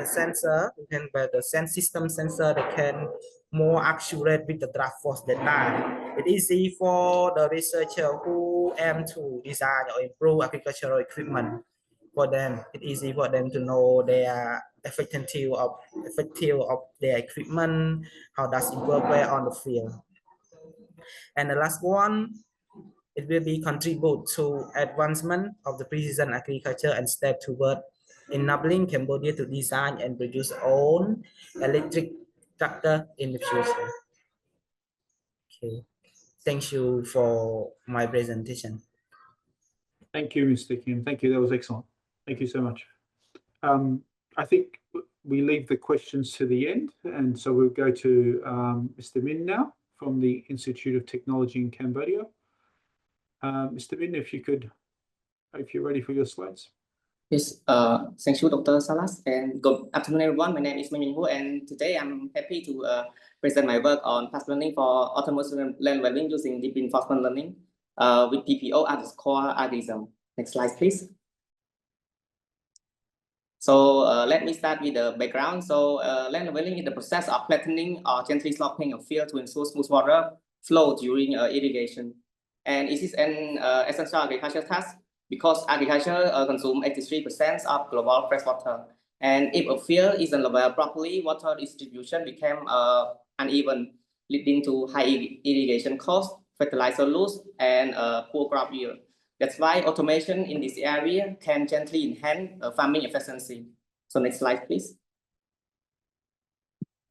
sensor, we can build the sense system sensor that can more accurate with the draft force data. It's easy for the researcher who aim to design or improve agricultural equipment. For them, it's easy for them to know their effectiveness of their equipment, how does it work well on the field. And the last one, it will be contribute to advancement of the precision agriculture and step toward enabling Cambodia to design and produce own electric tractor in the future. Okay, thank you for my presentation. Thank you, Mr. Kim. Thank you. That was excellent. Thank you so much. I think we leave the questions to the end, and so we'll go to Mr. Min now from the Institute of Technology in Cambodia. Mr. Min, if you're ready for your slides. Yes, thank you, Dr. Salas, and good afternoon, everyone. My name is Min Hu, and today I'm happy to present my work on fast learning for autonomous land learning using deep reinforcement learning with PPO algorithm. Next slide, please. So let me start with the background. So land leveling is the process of flattening or gently sloping a field to ensure smooth water flow during irrigation. And it is an essential agricultural task because agriculture consumes 83% of global freshwater. And if a field isn't leveled properly, water distribution becomes uneven, leading to high irrigation costs, fertilizer loss, and poor crop yield. That's why automation in this area can gently enhance farming efficiency. So next slide, please.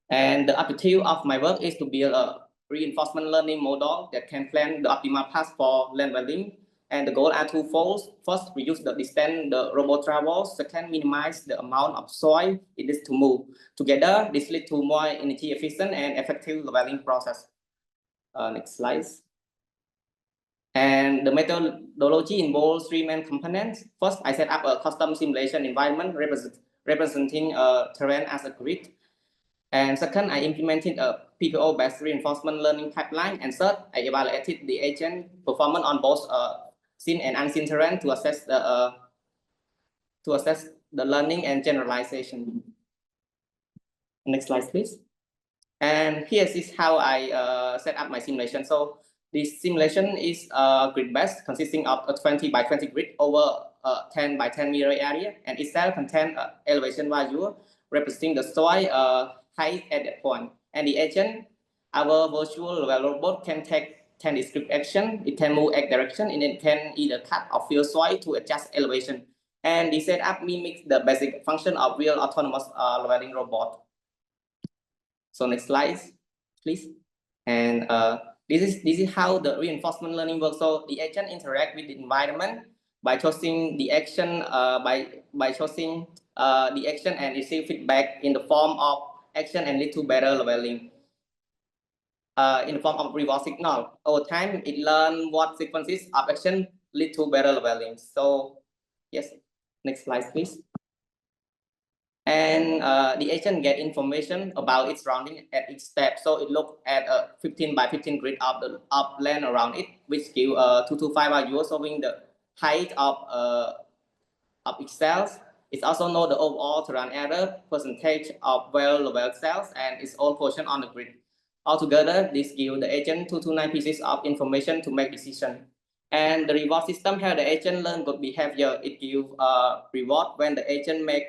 And the objective of my work is to build a reinforcement learning model that can plan the optimal path for land leveling. And the goal are twofold. First, reduce the distance the robot travels. Second, minimize the amount of soil it needs to move. Together, this leads to more energy efficient and effective leveling process. Next slide. And the methodology involves 3 main components. First, I set up a custom simulation environment representing terrain as a grid. And second, I implemented a PPO-based reinforcement learning pipeline. And third, I evaluated the agent performance on both seen and unseen terrain to assess the learning and generalization. Next slide, please. And here is how I set up my simulation. So This simulation is grid-based, consisting of a 20 by 20 grid over a 10 by 10 meter area, and it cell contains elevation value representing the soil height at that point. And the agent, our virtual robot, can take 10 discrete action. It can move X direction, and it can either cut or fill soil to adjust elevation. And the setup mimics the basic function of real autonomous leveling robot. So next slide, please. And this is how the reinforcement learning works. So the agent interact with the environment by choosing the action, by choosing the action and receive feedback in the form of action and lead to better leveling. In the form of reward signal. Over time, it learns what sequences of action lead to better leveling. So yes, next slide, please. And the agent get information about its surrounding at each step. So it looks at a 15 by 15 grid of the land around it, which give 225 values showing the height of each cells. It also knows the overall terrain area, percentage of well-leveled cells, and its own portion on the grid. Altogether, this gives the agent 229 pieces of information to make decisions. And the reward system here, the agent learn good behavior. It gives reward when the agent make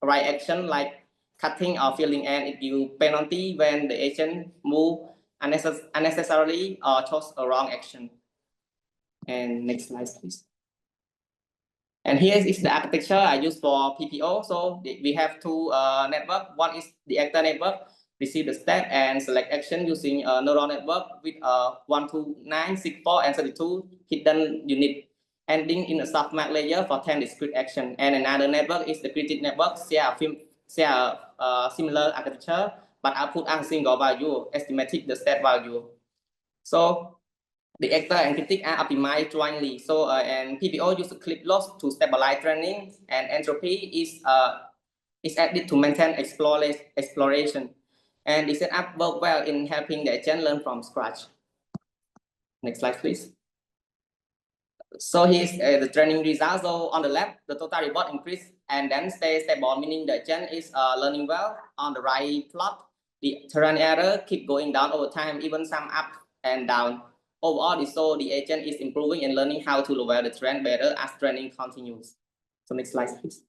right action like cutting or filling, and it gives penalty when the agent move unnecessarily or chose a wrong action. And next slide, please. And here is the architecture I use for PPO. So we have two networks. One is the actor network, receive the step and select action using a neural network with 1, 2, 9, 6, 4, and 32 hidden units, ending in a softmax layer for 10 discrete action. And another network is the critic network, share similar architecture, but output as a single value, estimating the state value. So the actor and critic are optimized jointly. So and PPO uses clip loss to stabilize training, and entropy is added to maintain exploration. And the setup works well in helping the agent learn from scratch. Next slide, please. So here's the training results. So on the left, the total reward increase and then stay stable, meaning the agent is learning well. On the right plot, the terrain error keep going down over time, even some up and down. Overall, so the agent is improving and learning how to level the terrain better as training continues. So next slide, please.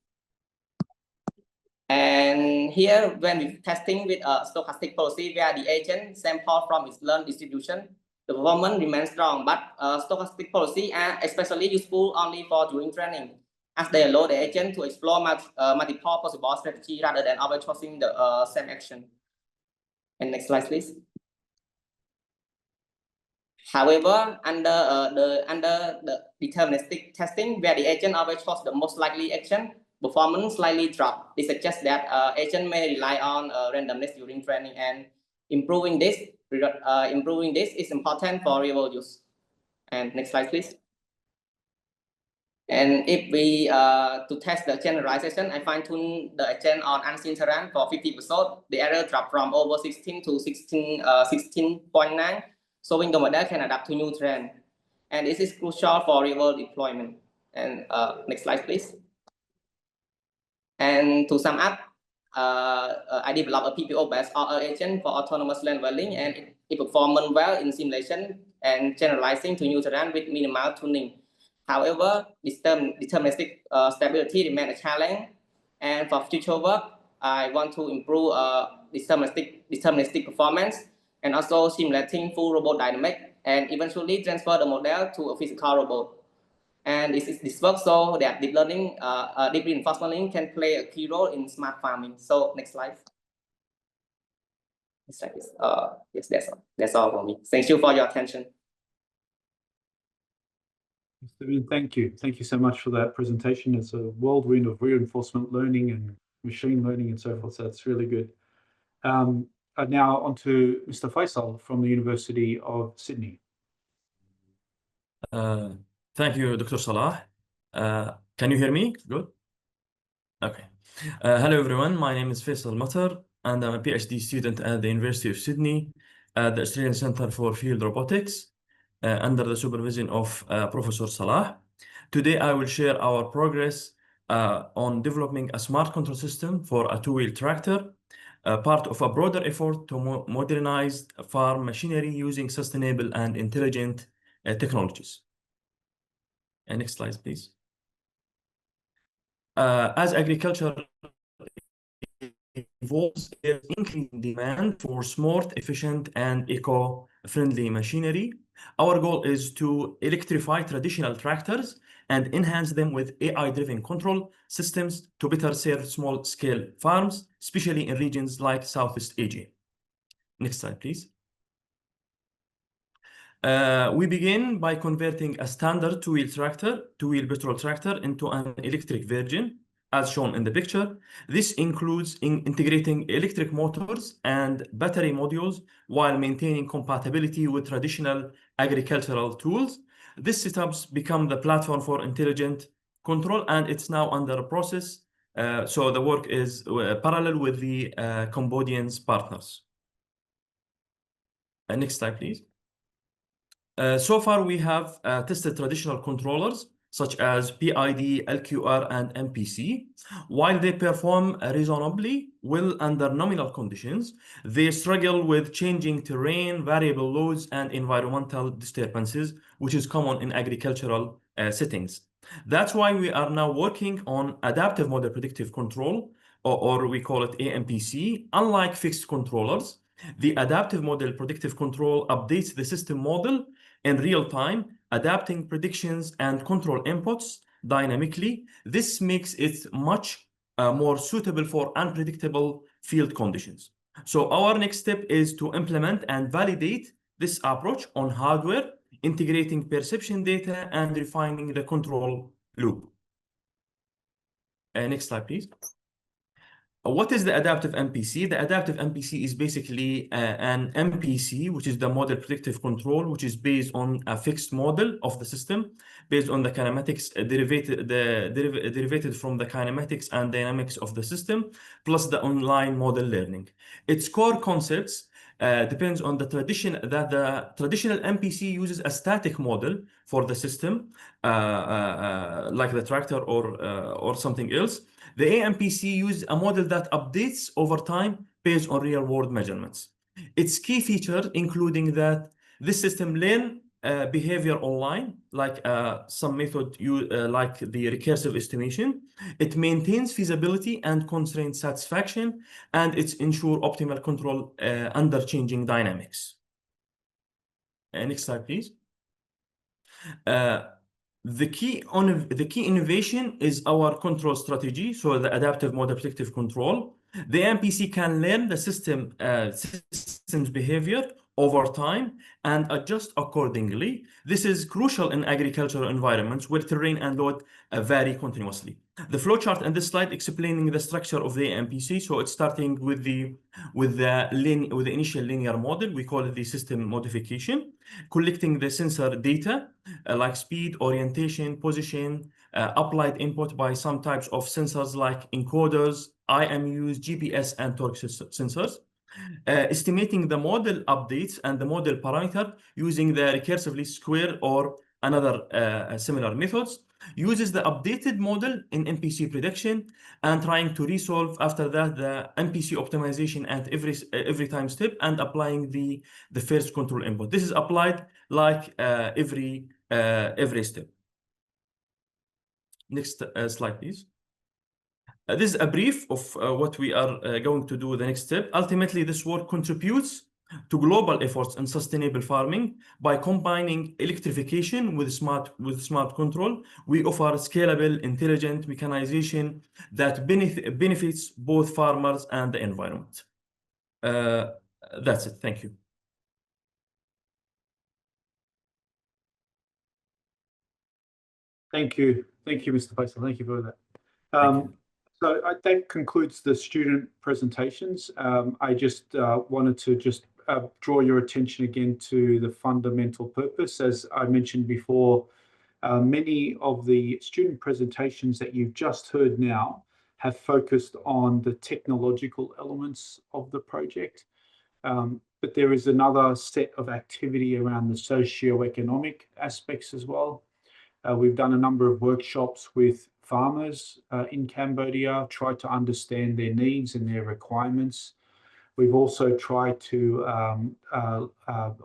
And here, when we're testing with a stochastic policy where the agent sample from its learned distribution, the performance remains strong, but stochastic policy are especially useful only for during training, as they allow the agent to explore multiple possible strategies rather than always choosing the same action. And next slide, please. However, under the deterministic testing, where the agent always chose the most likely action, performance slightly drop. This suggests that agent may rely on randomness during training, and improving this is important for real use. And next slide, please. And if we to test the generalization, I fine-tune the agent on unseen terrain for 50 episodes. The error dropped from over 16 to 16.9, showing the model can adapt to new terrain. And this is crucial for real-world deployment. And next slide, please. And to sum up, I developed a PPO-based RL agent for autonomous land leveling, and it performed well in simulation and generalizing to new terrain with minimal tuning. However, deterministic stability remains a challenge, and for future work, I want to improve deterministic performance and also simulating full robot dynamic, and eventually transfer the model to a physical robot. And this works so that deep learning, deep reinforcement learning can play a key role in smart farming. So next slide. Next slide, please. Yes, that's all for me. Thank you for your attention. Thank you. Thank you so much for that presentation. It's a whirlwind of reinforcement learning and machine learning and so forth. So that's really good. Now on to Mr. Faisal from the University of Sydney. Thank you, Dr. Salah. Can you hear me? Good. Okay. Hello, everyone. My name is Faisal Matar, and I'm a PhD student at the University of Sydney at the Australian Centre for Field Robotics under the supervision of Professor Salah. Today, I will share our progress on developing a smart control system for a two-wheel tractor part of a broader effort to modernize farm machinery using sustainable and intelligent technologies. Next slide, please. As agriculture evolves, there's increasing demand for smart, efficient, and eco-friendly machinery. Our goal is to electrify traditional tractors and enhance them with AI-driven control systems to better serve small-scale farms, especially in regions like Southeast Asia. Next slide, please. We begin by converting a standard two-wheel petrol tractor into an electric version, as shown in the picture. This includes integrating electric motors and battery modules while maintaining compatibility with traditional agricultural tools. These setups become the platform for intelligent control, and it's now under process. So the work is parallel with the Cambodian partners. Next slide, please. So far, we have tested traditional controllers such as PID, LQR, and MPC. While they perform reasonably well under nominal conditions, they struggle with changing terrain, variable loads, and environmental disturbances, which is common in agricultural settings. That's why we are now working on adaptive model predictive control, or we call it AMPC. Unlike fixed controllers, the adaptive model predictive control updates the system model in real time, adapting predictions and control inputs dynamically. This makes it much more suitable for unpredictable field conditions. So our next step is to implement and validate this approach on hardware, integrating perception data and refining the control loop. Next slide, please. What is the adaptive MPC? The adaptive MPC is basically an MPC, which is the model predictive control, which is based on a fixed model of the system, based on the kinematics derivated from the kinematics and dynamics of the system, plus the online model learning. Its core concepts depends on the tradition that the traditional MPC uses a static model for the system, like the tractor or something else. The AMPC uses a model that updates over time based on real-world measurements. Its key features, including that this system learns behavior online, like some method like the recursive estimation. It maintains feasibility and constraint satisfaction, and it ensures optimal control under changing dynamics. Next slide, please. The key innovation is our control strategy, so the adaptive model predictive control. The MPC can learn the system's behavior over time and adjust accordingly. This is crucial in agricultural environments where terrain and load vary continuously. The flowchart in this slide explaining the structure of the MPC. So it's starting with the initial linear model. We call it the system modification, collecting the sensor data like speed, orientation, position, applied input by some types of sensors like encoders, IMUs, GPS, and torque sensors. Estimating the model updates and the model parameter using the recursively square or another similar methods, uses the updated model in MPC prediction and trying to resolve after that the MPC optimization at every time step and applying the first control input. This is applied like every step. Next slide, please. This is a brief of what we are going to do the next step. Ultimately, this work contributes to global efforts in sustainable farming by combining electrification with smart control. We offer scalable, intelligent mechanization that benefits both farmers and the environment. That's it. Thank you. Thank you, Mr. Faisal. Thank you for that. Thank you. So that concludes the student presentations. I just wanted to draw your attention again to the fundamental purpose. As I mentioned before, many of the student presentations that you've just heard now have focused on the technological elements of the project. But there is another set of activity around the socio-economic aspects as well. We've done a number of workshops with farmers in Cambodia, tried to understand their needs and their requirements. We've also tried to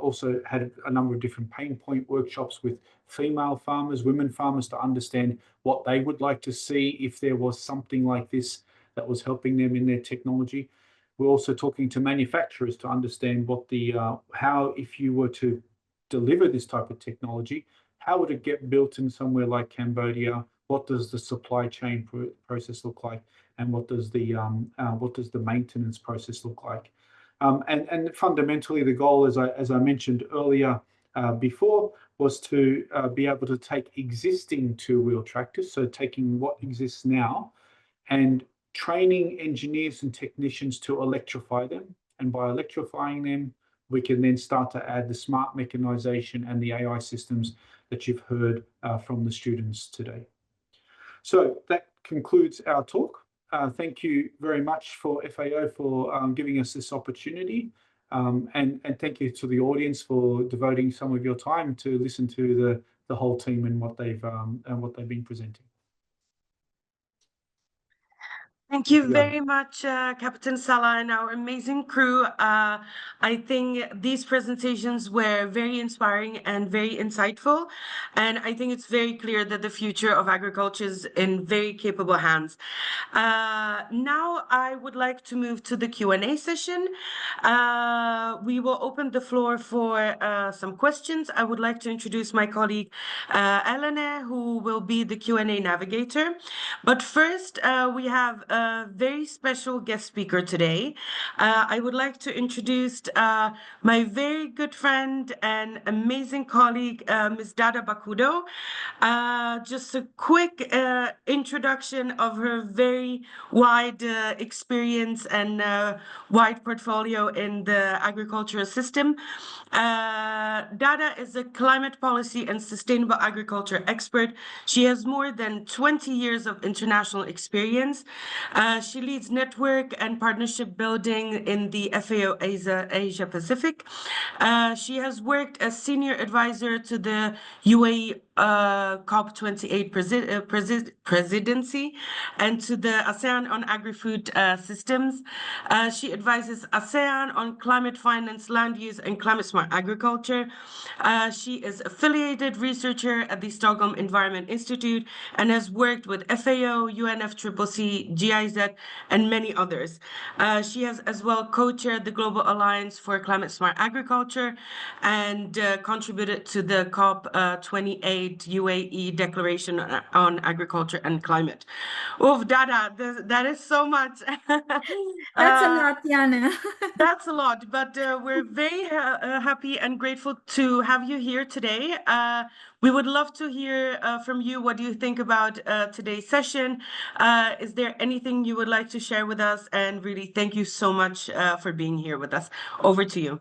also had a number of different pain point workshops with female farmers, women farmers, to understand what they would like to see if there was something like this that was helping them in their technology. We're also talking to manufacturers to understand what the how, if you were to deliver this type of technology, how would it get built in somewhere like Cambodia? What does the supply chain process look like, and what does the maintenance process look like? And fundamentally, the goal, as I mentioned earlier before, was to be able to take existing two-wheel tractors, so taking what exists now and training engineers and technicians to electrify them. And by electrifying them, we can then start to add the smart mechanization and the AI systems that you've heard from the students today. So that concludes our talk. Thank you very much for FAO for giving us this opportunity. And thank you to the audience for devoting some of your time to listen to the whole team and what they've been presenting. Thank you very much, Captain Salah and our amazing crew. I think these presentations were very inspiring and very insightful. And I think it's very clear that the future of agriculture is in very capable hands. Now I would like to move to the Q&A session. We will open the floor for some questions. I would like to introduce my colleague, Elena, who will be the Q&A navigator. But first, we have a very special guest speaker today. I would like to introduce my very good friend and amazing colleague, Ms. Dada Bakudo. Just a quick introduction of her very wide experience and wide portfolio in the agricultural system. Dada is a climate policy and sustainable agriculture expert. She has more than 20 years of international experience. She leads network and partnership building in the FAO Asia Pacific. She has worked as senior advisor to the UAE COP28 presidency and to the ASEAN on agri-food systems. She advises ASEAN on climate finance, land use, and climate smart agriculture. She is affiliated researcher at the Stockholm Environment Institute and has worked with FAO, UNFCCC, GIZ, and many others. She has as well co-chaired the Global Alliance for Climate Smart Agriculture and contributed to the COP28 UAE Declaration on Agriculture and Climate. Oof, Dada, that is so much. That's a lot, Yana. That's a lot, but we're very happy and grateful to have you here today. We would love to hear from you. What do you think about today's session? Is there anything you would like to share with us? And really, thank you so much for being here with us. Over to you.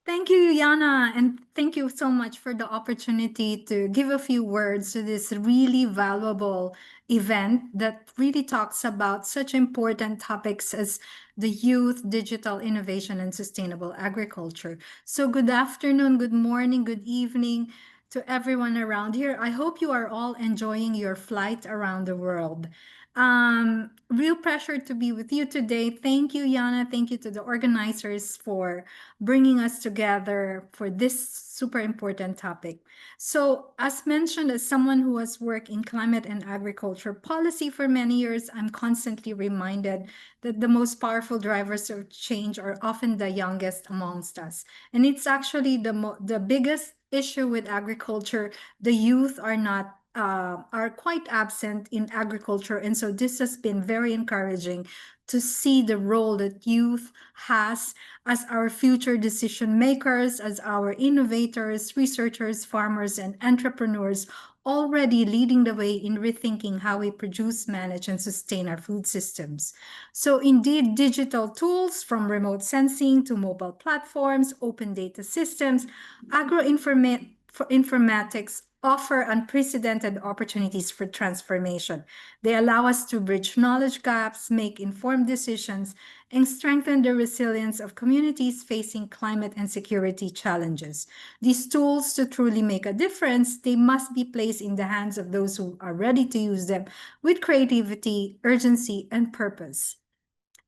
Thank you, Yana, and thank you so much for the opportunity to give a few words to this really valuable event that really talks about such important topics as the youth, digital innovation, and sustainable agriculture. So good afternoon, good morning, good evening to everyone around here. I hope you are all enjoying your flight around the world. Real pleasure to be with you today. Thank you, Yana. Thank you to the organizers for bringing us together for this super important topic. So as mentioned, as someone who has worked in climate and agriculture policy for many years, I'm constantly reminded that the most powerful drivers of change are often the youngest amongst us. And it's actually the biggest issue with agriculture. The youth are quite absent in agriculture. And so this has been very encouraging to see the role that youth has as our future decision makers, as our innovators, researchers, farmers, and entrepreneurs, already leading the way in rethinking how we produce, manage, and sustain our food systems. So indeed, digital tools from remote sensing to mobile platforms, open data systems, agro-informatics offer unprecedented opportunities for transformation. They allow us to bridge knowledge gaps, make informed decisions, and strengthen the resilience of communities facing climate and security challenges. These tools, to truly make a difference, they must be placed in the hands of those who are ready to use them with creativity, urgency, and purpose.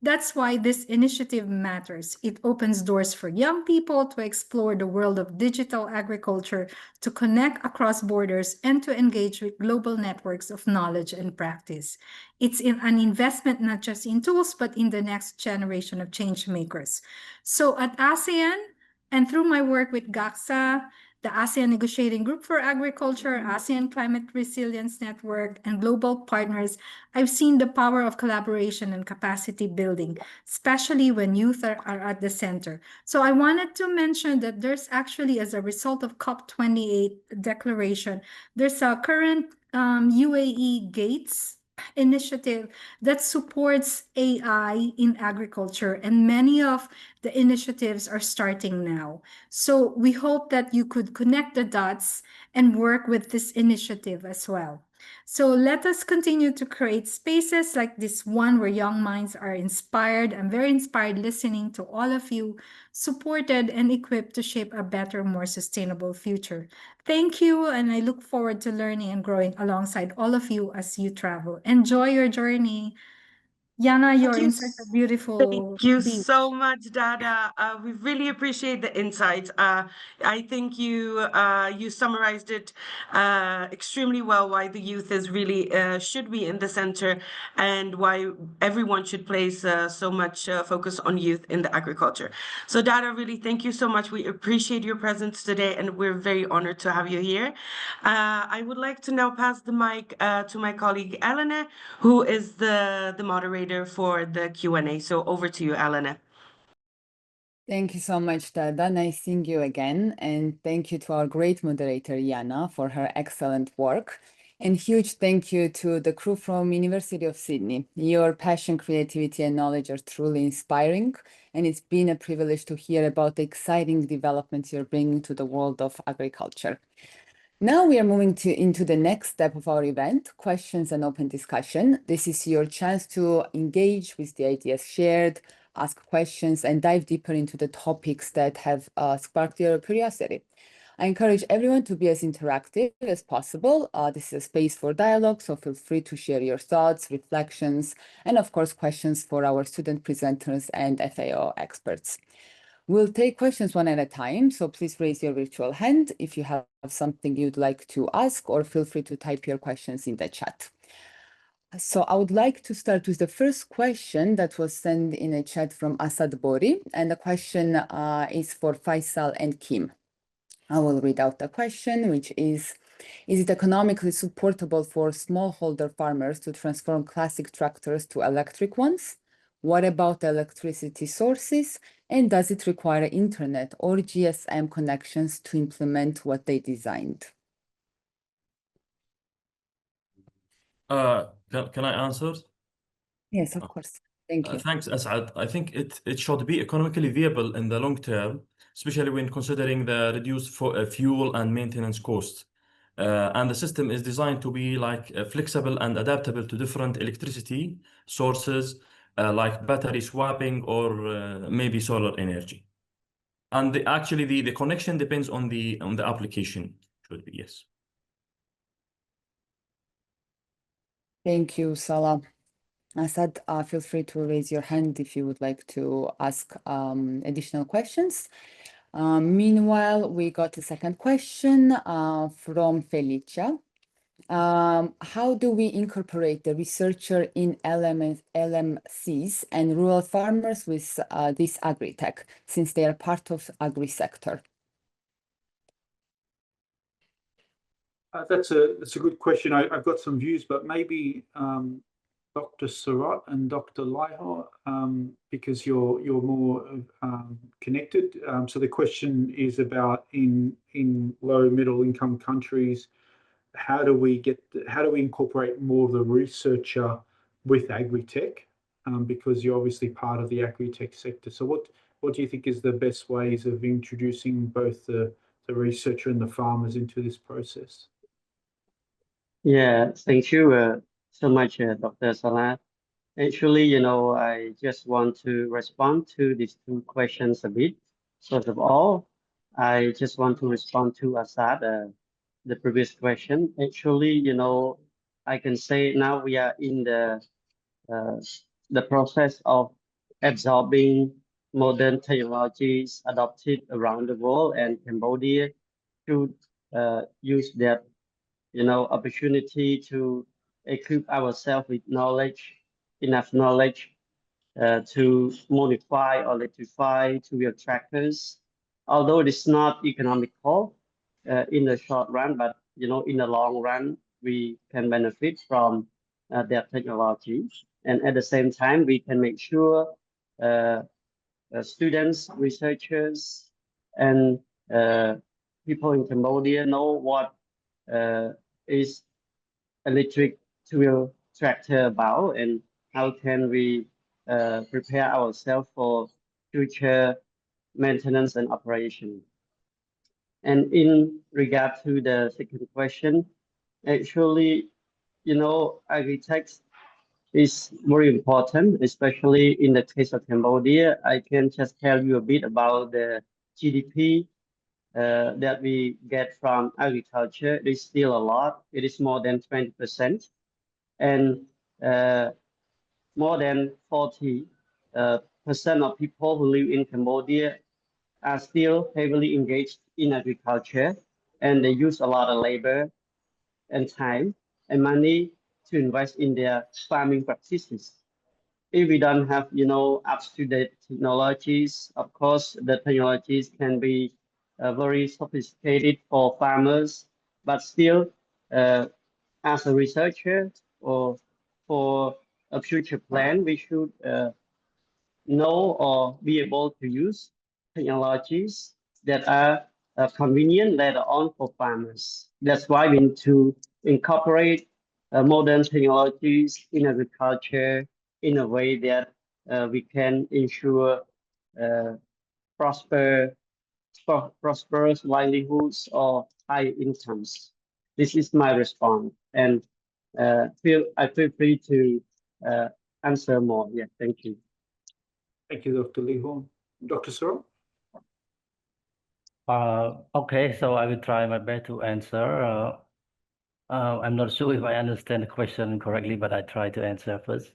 That's why this initiative matters. It opens doors for young people to explore the world of digital agriculture, to connect across borders, and to engage with global networks of knowledge and practice. It's an investment not just in tools, but in the next generation of change makers. So at ASEAN, and through my work with GACSA, the ASEAN Negotiating Group for Agriculture, ASEAN Climate Resilience Network, and global partners, I've seen the power of collaboration and capacity building, especially when youth are at the center. So I wanted to mention that there's actually, as a result of COP28 declaration, there's a current UAE Gates initiative that supports AI in agriculture, and many of the initiatives are starting now. So we hope that you could connect the dots and work with this initiative as well. So let us continue to create spaces like this one where young minds are inspired. I'm very inspired listening to all of you, supported and equipped to shape a better, more sustainable future. Thank you, and I look forward to learning and growing alongside all of you as you travel. Enjoy your journey. Yana, you're in such a beautiful Thank you beach. so much, Dada. We really appreciate the insights. I think you summarized it extremely well. Why the youth is really should be in the center, and why everyone should place so much focus on youth in the agriculture. So, Dada, really thank you so much. We appreciate your presence today, and we're very honored to have you here. I would like to now pass the mic to my colleague Elena, who is the moderator for the Q&A. So over to you, Elena. Thank you so much, Dada. Nice seeing you again. And thank you to our great moderator, Yana, for her excellent work. And huge thank you to the crew from University of Sydney. Your passion, creativity, and knowledge are truly inspiring. And it's been a privilege to hear about the exciting developments you're bringing to the world of agriculture. Now we are moving into the next step of our event, questions and open discussion. This is your chance to engage with the ideas shared, ask questions, and dive deeper into the topics that have sparked your curiosity. I encourage everyone to be as interactive as possible. This is a space for dialogue, so feel free to share your thoughts, reflections, and of course, questions for our student presenters and FAO experts. We'll take questions one at a time, so please raise your virtual hand if you have something you'd like to ask, or feel free to type your questions in the chat. So I would like to start with the first question that was sent in a chat from Asad Bori, and the question is for Faisal and Kim. I will read out the question, which is it economically supportable for smallholder farmers to transform classic tractors to electric ones? What about electricity sources? And does it require internet or GSM connections to implement what they designed? Can I answer? Yes, of course. Thank you. Thanks, Asad. I think it should be economically viable in the long term, especially when considering the reduced fuel and maintenance costs. And the system is designed to be like flexible and adaptable to different electricity sources, like battery swapping or maybe solar energy. And actually, the connection depends on the application. Should be yes. Thank you, Salah. Asad, feel free to raise your hand if you would like to ask additional questions. Meanwhile, we got a second question from Felicia. How do we incorporate the researcher in LMCs and rural farmers with this agri-tech, since they are part of agri-sector? That's a good question. I've got some views, but maybe Dr. Sarat and Dr. Laiho, because you're more connected. So the question is about in low middle income countries, how do we incorporate more of the researcher with agri-tech? Because you're obviously part of the agri-tech sector. So what do you think is the best ways of introducing both the researcher and the farmers into this process? Yeah, thank you so much, Dr. Salah. Actually, I just want to respond to these two questions a bit. First of all, I just want to respond to Asad, the previous question. Actually, I can say now we are in the process of absorbing modern technologies adopted around the world, and Cambodia should use that opportunity to equip ourselves with enough knowledge to modify or electrify two-wheel tractors, although it's not economical in the short run, but in the long run, we can benefit from that technology. And at the same time, we can make sure students, researchers, and people in Cambodia know what is electric two-wheel tractor about, and how can we prepare ourselves for future maintenance and operation. And in regard to the second question, actually, agri-tech is very important, especially in the case of Cambodia. I can just tell you a bit about the GDP that we get from agriculture. It is still a lot. It is more than 20%. And more than 40% of people who live in Cambodia are still heavily engaged in agriculture, and they use a lot of labor and time and money to invest in their farming practices. If we don't have, up-to-date technologies, of course, the technologies can be very sophisticated for farmers, but still, as a researcher or for a future plan, we should know or be able to use technologies that are convenient later on for farmers. That's why we need to incorporate modern technologies in agriculture in a way that we can ensure prosperous livelihoods or high incomes. This is my response, and I feel free to answer more. Yeah, thank you. Thank you, Dr. Lee Horn. Dr. Searle? Okay, so I will try my best to answer. I'm not sure if I understand the question correctly, but I try to answer first.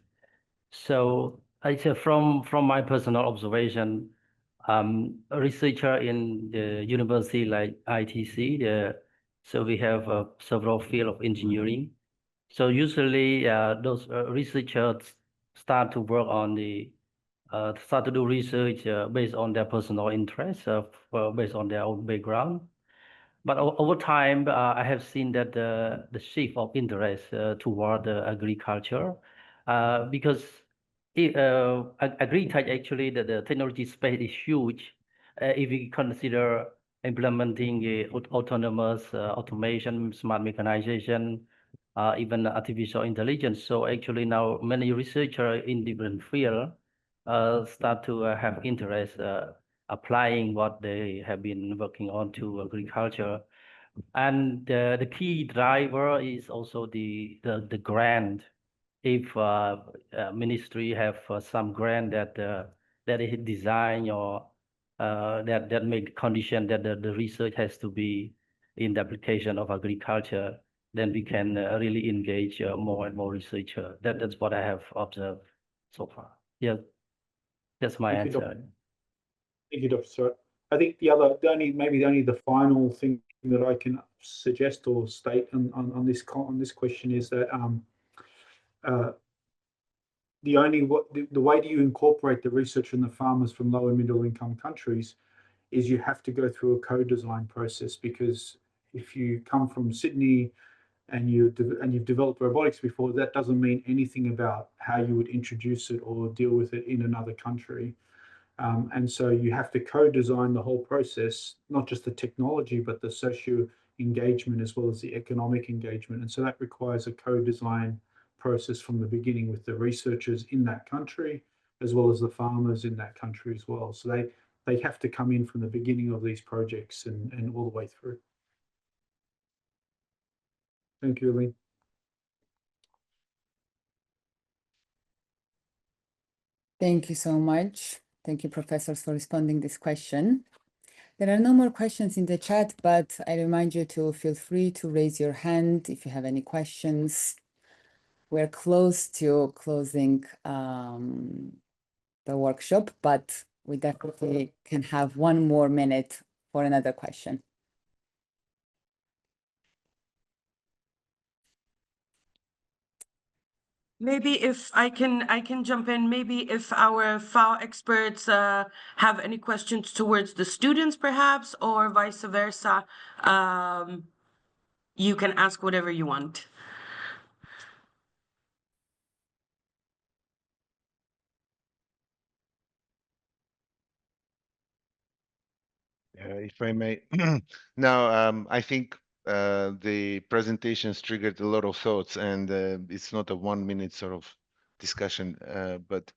So I say from my personal observation, a researcher in the university like ITC, so we have several fields of engineering. So usually those researchers start to work on start to do research based on their personal interests, based on their own background. But over time, I have seen that the shift of interest toward agriculture, because agri-tech actually, the technology space is huge. If we consider implementing autonomous automation, smart mechanization, even artificial intelligence. So actually now many researchers in different fields start to have interest applying what they have been working on to agriculture. And the key driver is also the grant. If ministry have some grant that is designed or that make condition that the research has to be in the application of agriculture, then we can really engage more and more researchers. That's what I have observed so far. Yeah, that's my Thank you, answer. Thank you, Dr. Searle. I think the final thing that I can suggest or state on this question is that the way that you incorporate the research and the farmers from low and middle income countries is you have to go through a co-design process, because if you come from Sydney and you've developed robotics before, that doesn't mean anything about how you would introduce it or deal with it in another country. And so you have to co-design the whole process, not just the technology, but the socio engagement as well as the economic engagement. And so that requires a co-design process from the beginning with the researchers in that country, as well as the farmers in that country as well. So they have to come in from the beginning of these projects and all the way through. Thank you, Elaine. Thank you so much. Thank you, professors, for responding to this question. There are no more questions in the chat, but I remind you to feel free to raise your hand if you have any questions. We're close to closing the workshop, but we definitely can have 1 more minute for another question. Maybe if I can jump in. Maybe if our FAO experts have any questions towards the students, perhaps, or vice versa, you can ask whatever you want. If I may, now I think the presentations triggered a lot of thoughts, and it's not a 1 minute sort of discussion. But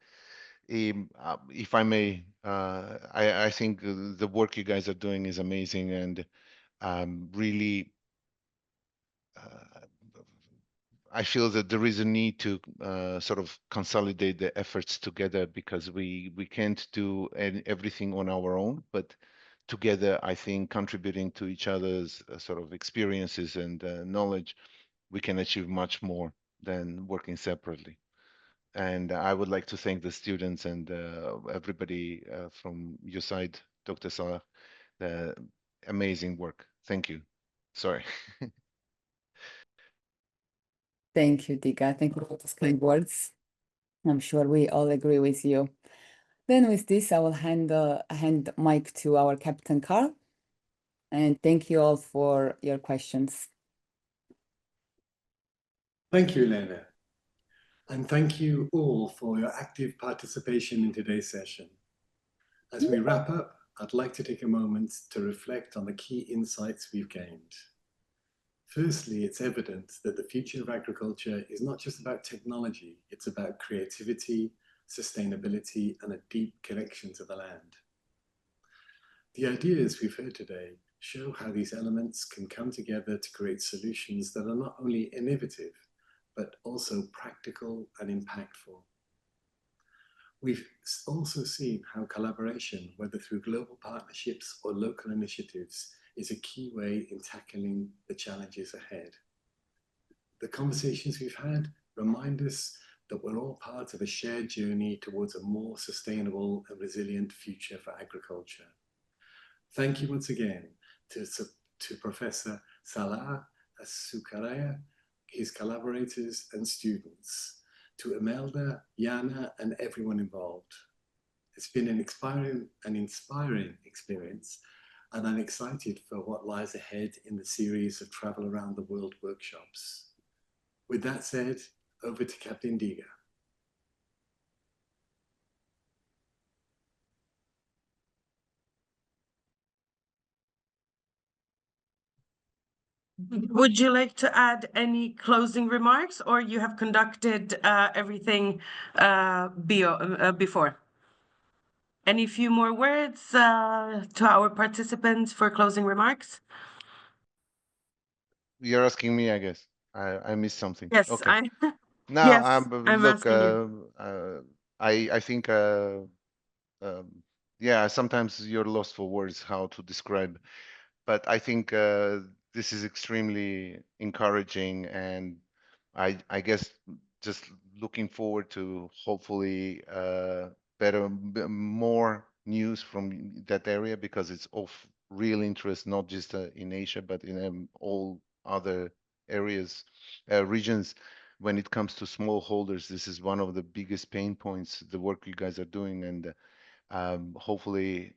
if I may, I think the work you guys are doing is amazing, and really, I feel that there is a need to sort of consolidate the efforts together, because we can't do everything on our own, but together, I think contributing to each other's sort of experiences and knowledge, we can achieve much more than working separately. And I would like to thank the students and everybody from your side, Dr. Salah. Amazing work. Thank you. Sorry. Thank you, Dika. Thank you for those kind words. I'm sure we all agree with you. Then with this, I will hand the mic to our Captain Carl. And thank you all for your questions. Thank you, Lena. And thank you all for your active participation in today's session. As we wrap up, I'd like to take a moment to reflect on the key insights we've gained. Firstly, it's evident that the future of agriculture is not just about technology, it's about creativity, sustainability, and a deep connection to the land. The ideas we've heard today show how these elements can come together to create solutions that are not only innovative, but also practical and impactful. We've also seen how collaboration, whether through global partnerships or local initiatives, is a key way in tackling the challenges ahead. The conversations we've had remind us that we're all part of a shared journey towards a more sustainable and resilient future for agriculture. Thank you once again to Professor Salah Sukaraya, his collaborators and students, to Imelda, Jana, and everyone involved. It's been an inspiring experience, and I'm excited for what lies ahead in the series of Travel Around the World workshops. With that said, over to Captain Diga. Would you like to add any closing remarks, or you have conducted everything before? Any few more words to our participants for closing remarks? You're asking me, I guess. I missed something. Yes, Okay. Yes, I'm Look, asking you. I think, yeah, sometimes you're lost for words how to describe, but I think this is extremely encouraging, and I guess just looking forward to hopefully more news from that area, because it's of real interest, not just in Asia, but in all other areas, regions. When it comes to smallholders, this is one of the biggest pain points, the work you guys are doing, and hopefully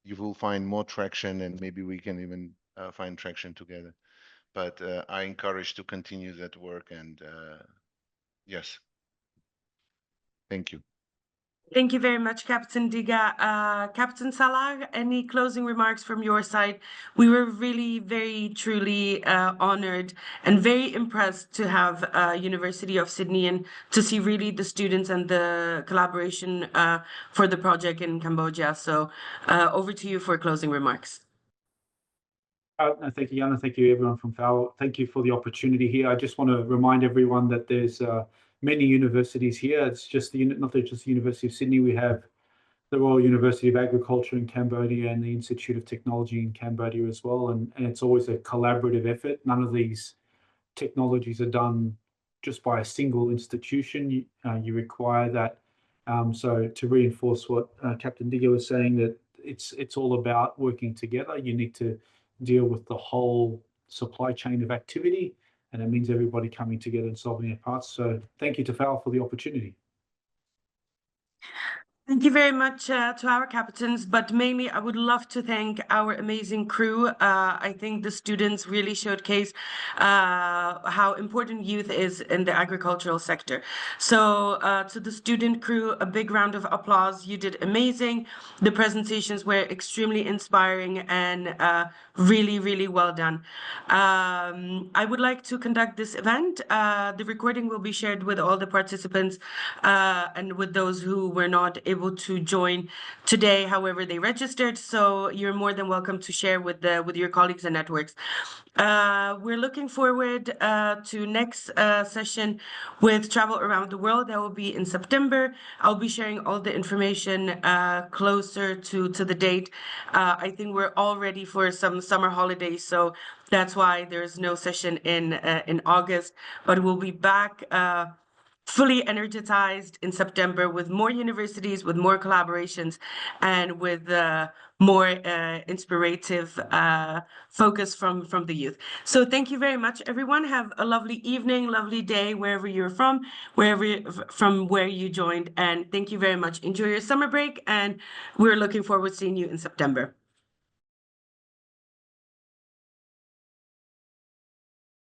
you will find more traction, and maybe we can even find traction together. But I encourage to continue that work, and yes, thank you. Thank you very much, Captain Diga. Captain Salah, any closing remarks from your side? We were really very truly honored and very impressed to have University of Sydney and to see really the students and the collaboration for the project in Cambodia. So over to you for closing remarks. Thank you, Jana. Thank you, everyone from FAO. Thank you for the opportunity here. I just want to remind everyone that there's many universities here. It's just not just the University of Sydney. We have the Royal University of Agriculture in Cambodia and the Institute of Technology in Cambodia as well. And it's always a collaborative effort. None of these technologies are done just by a single institution. You require that So to reinforce what Captain Digger was saying, that it's all about working together. You need to deal with the whole supply chain of activity, and it means everybody coming together and solving their parts. So thank you to FAO for the opportunity. Thank you very much to our captains, but mainly I would love to thank our amazing crew. I think the students really showcase how important youth is in the agricultural sector. So to the student crew, a big round of applause. You did amazing. The presentations were extremely inspiring and really, really well done. I would like to conduct this event. The recording will be shared with all the participants and with those who were not able to join today, however they registered. So you're more than welcome to share with your colleagues and networks. We're looking forward to next session with Travel Around the World. That will be in September. I'll be sharing all the information closer to the date. I think we're all ready for some summer holidays, so that's why there's no session in August, but we'll be back fully energized in September with more universities, with more collaborations, and with more inspirative focus from the youth. So thank you very much, everyone. Have a lovely evening, lovely day, wherever you're from where you joined. And thank you very much. Enjoy your summer break, and we're looking forward to seeing you in September.